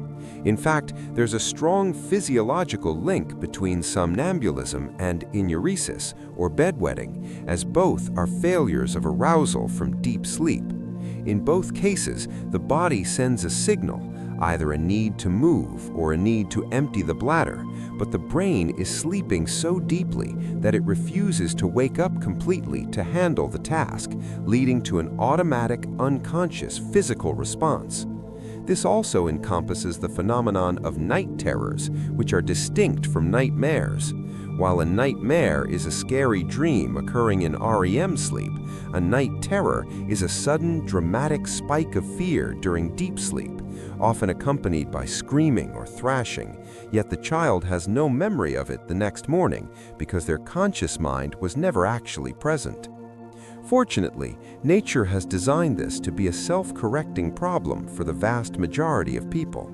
In fact, there's a strong physiological link between somnambulism and enuresis, or bedwetting, as both are failures of arousal from deep sleep. In both cases, the body sends a signal, either a need to move or a need to empty the bladder, but the brain is sleeping so deeply that it refuses to wake up completely to handle the task, leading to an automatic, unconscious physical response. This also encompasses the phenomenon of night terrors, which are distinct from nightmares. While a nightmare is a scary dream occurring in REM sleep, a night terror is a sudden, dramatic spike of fear during deep sleep, often accompanied by screaming or thrashing, yet the child has no memory of it the next morning because their conscious mind was never actually present. Fortunately, nature has designed this to be a self-correcting problem for the vast majority of people.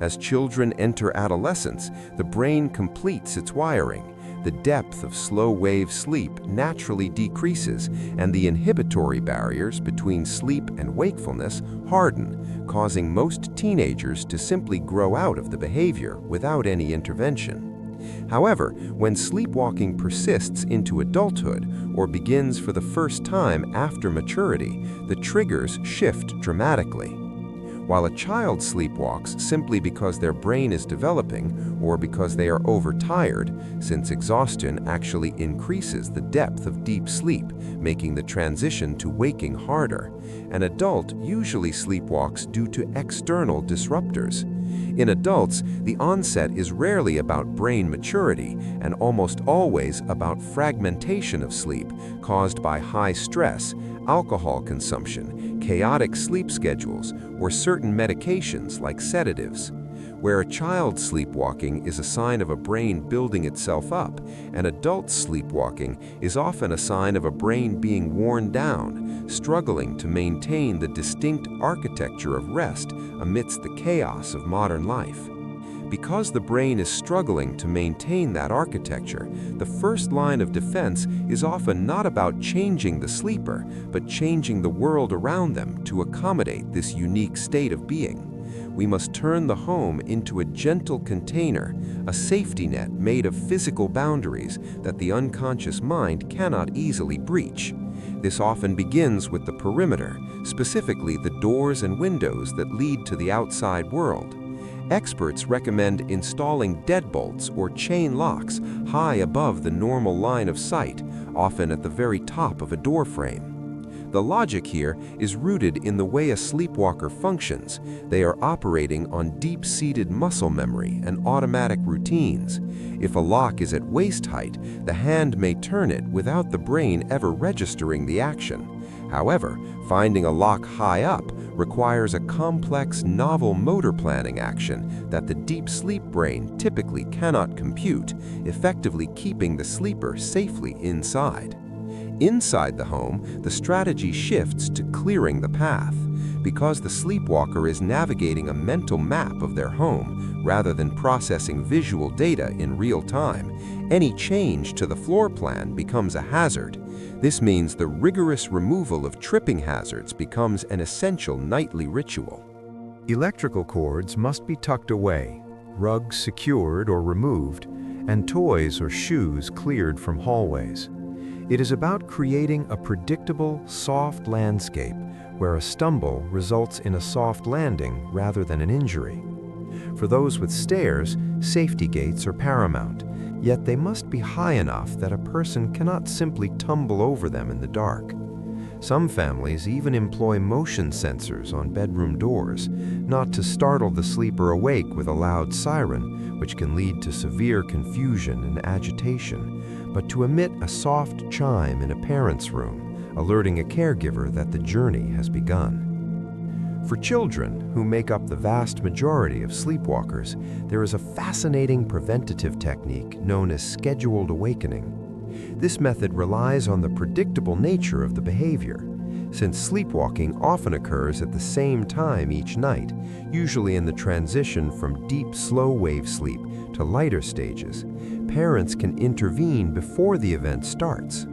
As children enter adolescence, the brain completes its wiring. The depth of slow-wave sleep naturally decreases, and the inhibitory barriers between sleep and wakefulness harden, causing most teenagers to simply grow out of the behavior without any intervention. However, when sleepwalking persists into adulthood or begins for the first time after maturity, the triggers shift dramatically. While a child sleepwalks simply because their brain is developing or because they are overtired, since exhaustion actually increases the depth of deep sleep, making the transition to waking harder, an adult usually sleepwalks due to external disruptors. In adults, the onset is rarely about brain maturity and almost always about fragmentation of sleep caused by high stress, alcohol consumption, chaotic sleep schedules, or certain medications like sedatives. Where a child sleepwalking is a sign of a brain building itself up, an adult sleepwalking is often a sign of a brain being worn down, struggling to maintain the distinct architecture of rest amidst the chaos of modern life. Because the brain is struggling to maintain that architecture, the first line of defense is often not about changing the sleeper, but changing the world around them to accommodate this unique state of being. We must turn the home into a gentle container, a safety net made of physical boundaries that the unconscious mind cannot easily breach. This often begins with the perimeter, specifically the doors and windows that lead to the outside world. Experts recommend installing deadbolts or chain locks high above the normal line of sight, often at the very top of a door frame. The logic here is rooted in the way a sleepwalker functions. They are operating on deep-seated muscle memory and automatic routines. If a lock is at waist height, the hand may turn it without the brain ever registering the action. However, finding a lock high up requires a complex, novel motor planning action that the deep sleep brain typically cannot compute, effectively keeping the sleeper safely inside. Inside the home, the strategy shifts to clearing the path. Because the sleepwalker is navigating a mental map of their home rather than processing visual data in real time, any change to the floor plan becomes a hazard. This means the rigorous removal of tripping hazards becomes an essential nightly ritual. Electrical cords must be tucked away, rugs secured or removed, and toys or shoes cleared from hallways. It is about creating a predictable, soft landscape where a stumble results in a soft landing rather than an injury. For those with stairs, safety gates are paramount, yet they must be high enough that a person cannot simply tumble over them in the dark. Some families even employ motion sensors on bedroom doors, not to startle the sleeper awake with a loud siren, which can lead to severe confusion and agitation, but to emit a soft chime in a parent's room, alerting a caregiver that the journey has begun. For children, who make up the vast majority of sleepwalkers, there is a fascinating preventative technique known as scheduled awakening. This method relies on the predictable nature of the behavior. Since sleepwalking often occurs at the same time each night, usually in the transition from deep, slow-wave sleep to lighter stages, parents can intervene before the event starts.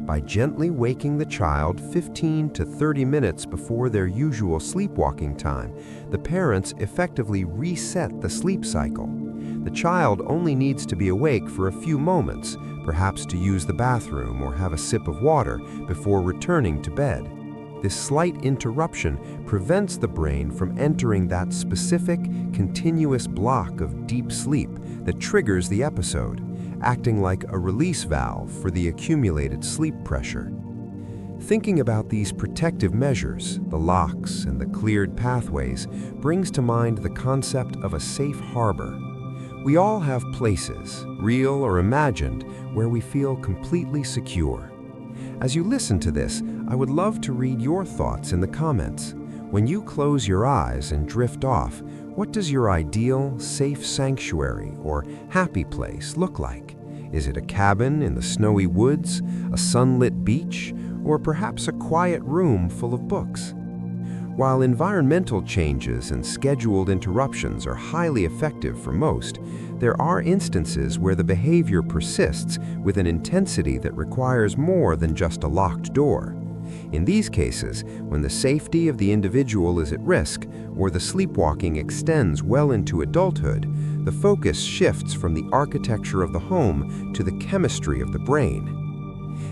By gently waking the child 15 to 30 minutes before their usual sleepwalking time, the parents effectively reset the sleep cycle. The child only needs to be awake for a few moments, perhaps to use the bathroom or have a sip of water before returning to bed. This slight interruption prevents the brain from entering that specific, continuous block of deep sleep that triggers the episode, acting like a release valve for the accumulated sleep pressure. Thinking about these protective measures, the locks and the cleared pathways, brings to mind the concept of a safe harbor. We all have places, real or imagined, where we feel completely secure. As you listen to this, I would love to read your thoughts in the comments. When you close your eyes and drift off, what does your ideal, safe sanctuary or happy place look like? Is it a cabin in the snowy woods, a sunlit beach, or perhaps a quiet room full of books? While environmental changes and scheduled interruptions are highly effective for most, there are instances where the behavior persists with an intensity that requires more than just a locked door. In these cases, when the safety of the individual is at risk or the sleepwalking extends well into adulthood, the focus shifts from the architecture of the home to the chemistry of the brain.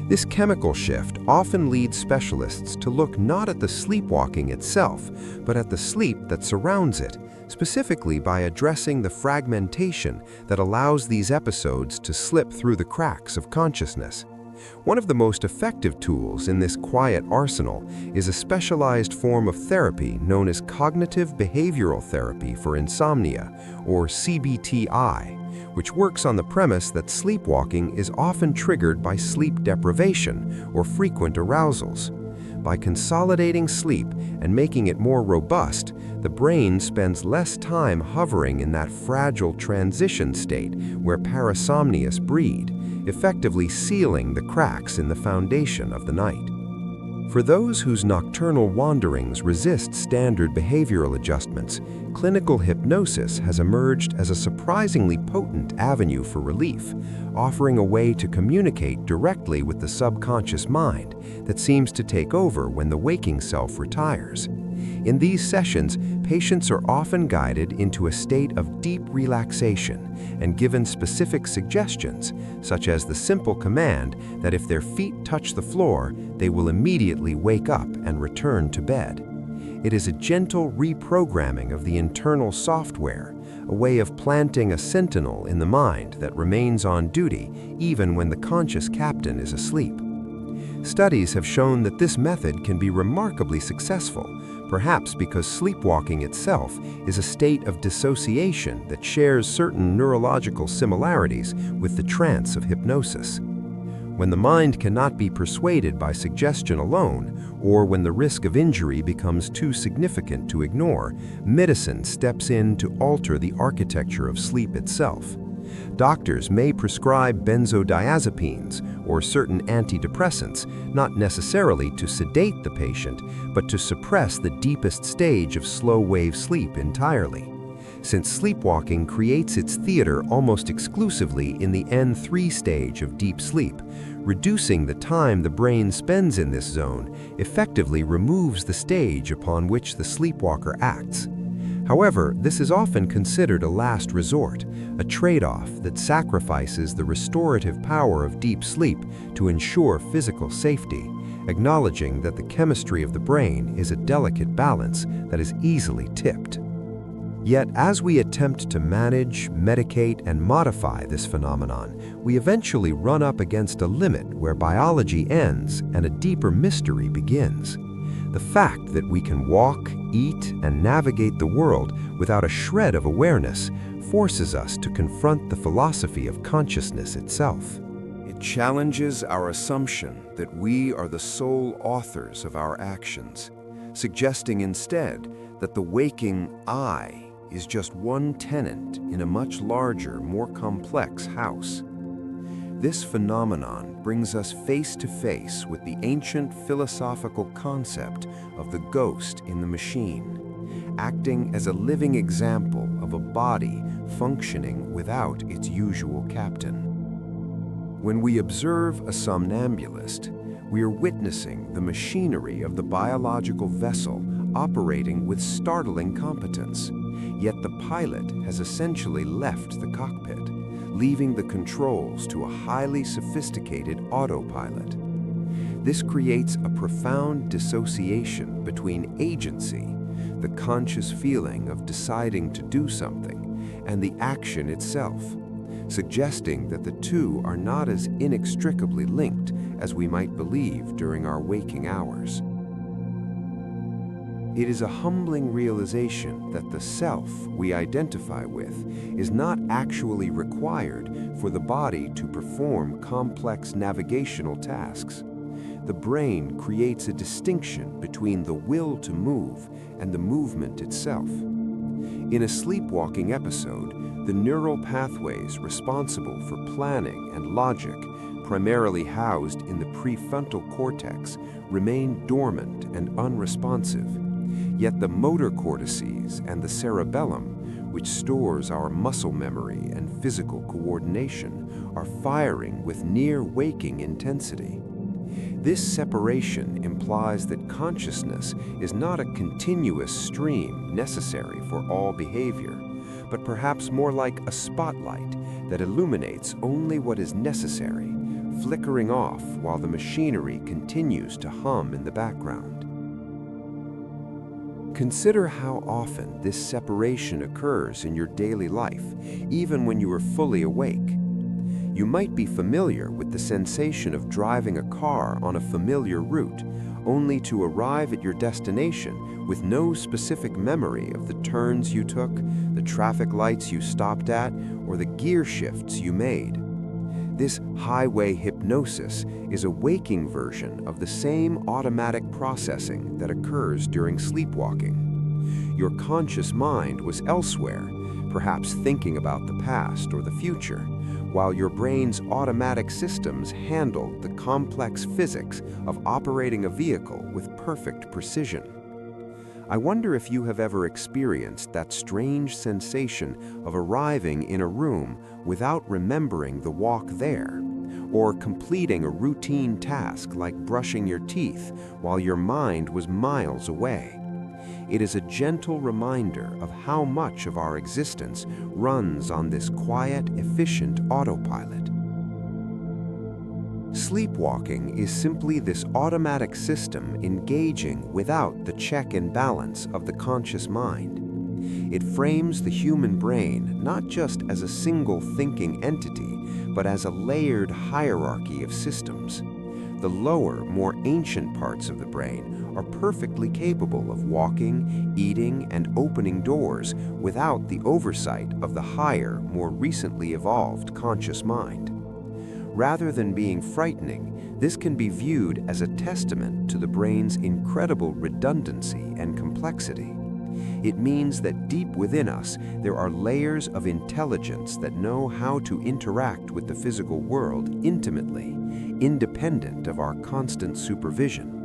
This chemical shift often leads specialists to look not at the sleepwalking itself, but at the sleep that surrounds it, specifically by addressing the fragmentation that allows these episodes to slip through the cracks of consciousness. One of the most effective tools in this quiet arsenal is a specialized form of therapy known as cognitive behavioral therapy for insomnia, or CBTI, which works on the premise that sleepwalking is often triggered by sleep deprivation or frequent arousals. By consolidating sleep and making it more robust, the brain spends less time hovering in that fragile transition state where parasomnias breed, effectively sealing the cracks in the foundation of the night. For those whose nocturnal wanderings resist standard behavioral adjustments, clinical hypnosis has emerged as a surprisingly potent avenue for relief, offering a way to communicate directly with the subconscious mind that seems to take over when the waking self retires. In these sessions, patients are often guided into a state of deep relaxation and given specific suggestions, such as the simple command that if their feet touch the floor, they will immediately wake up and return to bed. It is a gentle reprogramming of the internal software, a way of planting a sentinel in the mind that remains on duty even when the conscious captain is asleep. Studies have shown that this method can be remarkably successful, perhaps because sleepwalking itself is a state of dissociation that shares certain neurological similarities with the trance of hypnosis. When the mind cannot be persuaded by suggestion alone, or when the risk of injury becomes too significant to ignore, medicine steps in to alter the architecture of sleep itself. Doctors may prescribe benzodiazepines or certain antidepressants, not necessarily to sedate the patient, but to suppress the deepest stage of slow-wave sleep entirely. Since sleepwalking creates its theater almost exclusively in the N3 stage of deep sleep, reducing the time the brain spends in this zone effectively removes the stage upon which the sleepwalker acts. However, this is often considered a last resort, a trade-off that sacrifices the restorative power of deep sleep to ensure physical safety, acknowledging that the chemistry of the brain is a delicate balance that is easily tipped. Yet, as we attempt to manage, medicate, and modify this phenomenon, we eventually run up against a limit where biology ends and a deeper mystery begins. The fact that we can walk, eat, and navigate the world without a shred of awareness forces us to confront the philosophy of consciousness itself. It challenges our assumption that we are the sole authors of our actions, suggesting instead that the waking I is just one tenant in a much larger, more complex house. This phenomenon brings us face to face with the ancient philosophical concept of the ghost in the machine, acting as a living example of a body functioning without its usual captain. When we observe a somnambulist, we are witnessing the machinery of the biological vessel operating with startling competence, yet the pilot has essentially left the cockpit, leaving the controls to a highly sophisticated autopilot. This creates a profound dissociation between agency, the conscious feeling of deciding to do something, and the action itself, suggesting that the two are not as inextricably linked as we might believe during our waking hours. It is a humbling realization that the self we identify with is not actually required for the body to perform complex navigational tasks. The brain creates a distinction between the will to move and the movement itself. In a sleepwalking episode, the neural pathways responsible for planning and logic, primarily housed in the prefrontal cortex, remain dormant and unresponsive. Yet the motor cortices and the cerebellum, which stores our muscle memory and physical coordination, are firing with near-waking intensity. This separation implies that consciousness is not a continuous stream necessary for all behavior, but perhaps more like a spotlight that illuminates only what is necessary, flickering off while the machinery continues to hum in the background. Consider how often this separation occurs in your daily life, even when you are fully awake. You might be familiar with the sensation of driving a car on a familiar route, only to arrive at your destination with no specific memory of the turns you took, the traffic lights you stopped at, or the gear shifts you made. This highway hypnosis is a waking version of the same automatic processing that occurs during sleepwalking. Your conscious mind was elsewhere, perhaps thinking about the past or the future, while your brain's automatic systems handled the complex physics of operating a vehicle with perfect precision. I wonder if you have ever experienced that strange sensation of arriving in a room without remembering the walk there, or completing a routine task like brushing your teeth while your mind was miles away. It is a gentle reminder of how much of our existence runs on this quiet, efficient autopilot. Sleepwalking is simply this automatic system engaging without the check and balance of the conscious mind. It frames the human brain not just as a single thinking entity, but as a layered hierarchy of systems. The lower, more ancient parts of the brain are perfectly capable of walking, eating, and opening doors without the oversight of the higher, more recently evolved conscious mind. Rather than being frightening, this can be viewed as a testament to the brain's incredible redundancy and complexity. It means that deep within us, there are layers of intelligence that know how to interact with the physical world intimately, independent of our constant supervision.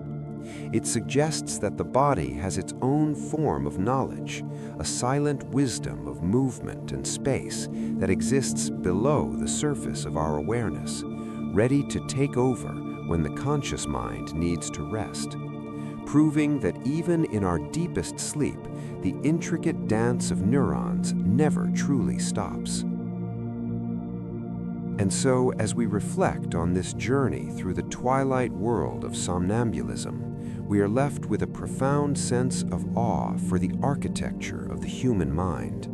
It suggests that the body has its own form of knowledge, a silent wisdom of movement and space that exists below the surface of our awareness, ready to take over when the conscious mind needs to rest, proving that even in our deepest sleep, the intricate dance of neurons never truly stops. And so, as we reflect on this journey through the twilight world of somnambulism, we are left with a profound sense of awe for the architecture of the human mind.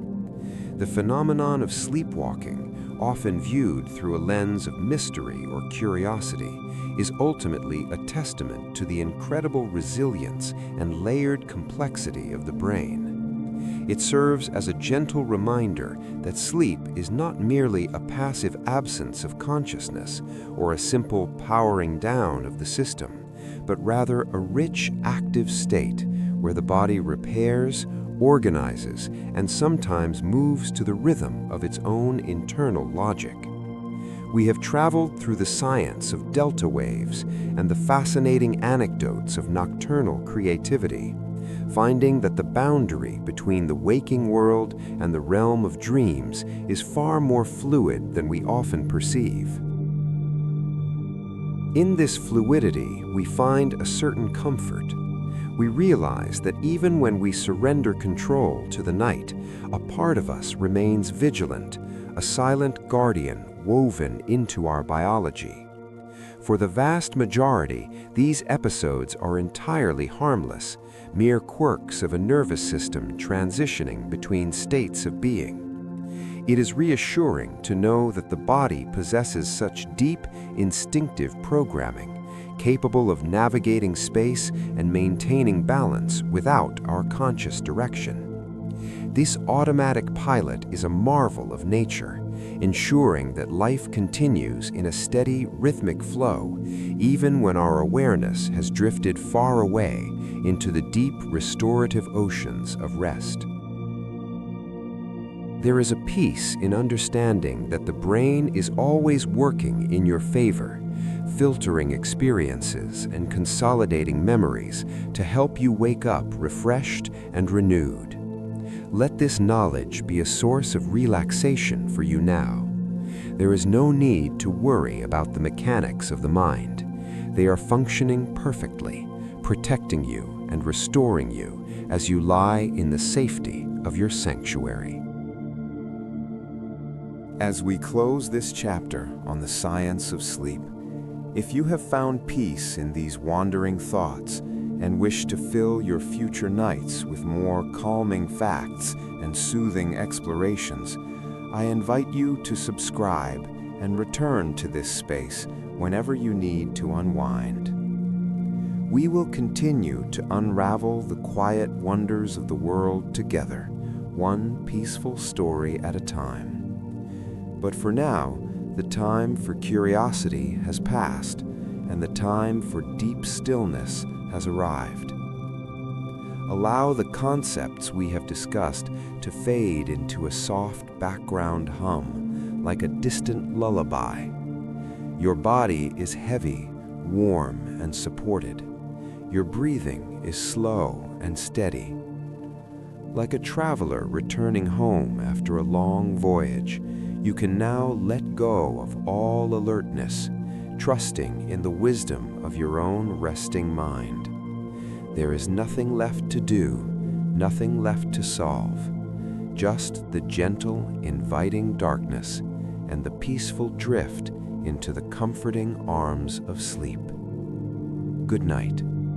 The phenomenon of sleepwalking, often viewed through a lens of mystery or curiosity, is ultimately a testament to the incredible resilience and layered complexity of the brain. It serves as a gentle reminder that sleep is not merely a passive absence of consciousness or a simple powering down of the system, but rather a rich, active state where the body repairs, organizes, and sometimes moves to the rhythm of its own internal logic. We have traveled through the science of delta waves and the fascinating anecdotes of nocturnal creativity, finding that the boundary between the waking world and the realm of dreams is far more fluid than we often perceive. In this fluidity, we find a certain comfort. We realize that even when we surrender control to the night, a part of us remains vigilant, a silent guardian woven into our biology. For the vast majority, these episodes are entirely harmless, mere quirks of a nervous system transitioning between states of being. It is reassuring to know that the body possesses such deep, instinctive programming, capable of navigating space and maintaining balance without our conscious direction. This automatic pilot is a marvel of nature, ensuring that life continues in a steady, rhythmic flow, even when our awareness has drifted far away into the deep, restorative oceans of rest. There is a peace in understanding that the brain is always working in your favor, filtering experiences and consolidating memories to help you wake up refreshed and renewed. Let this knowledge be a source of relaxation for you now. There is no need to worry about the mechanics of the mind. They are functioning perfectly, protecting you and restoring you as you lie in the safety of your sanctuary. As we close this chapter on the science of sleep, if you have found peace in these wandering thoughts and wish to fill your future nights with more calming facts and soothing explorations, I invite you to subscribe and return to this space whenever you need to unwind. We will continue to unravel the quiet wonders of the world together, one peaceful story at a time. But for now, the time for curiosity has passed, and the time for deep stillness has arrived. Allow the concepts we have discussed to fade into a soft background hum, like a distant lullaby. Your body is heavy, warm, and supported. Your breathing is slow and steady. Like a traveler returning home after a long voyage, you can now let go of all alertness, trusting in the wisdom of your own resting mind. There is nothing left to do, nothing left to solve, just the gentle, inviting darkness and the peaceful drift into the comforting arms of sleep. Good night.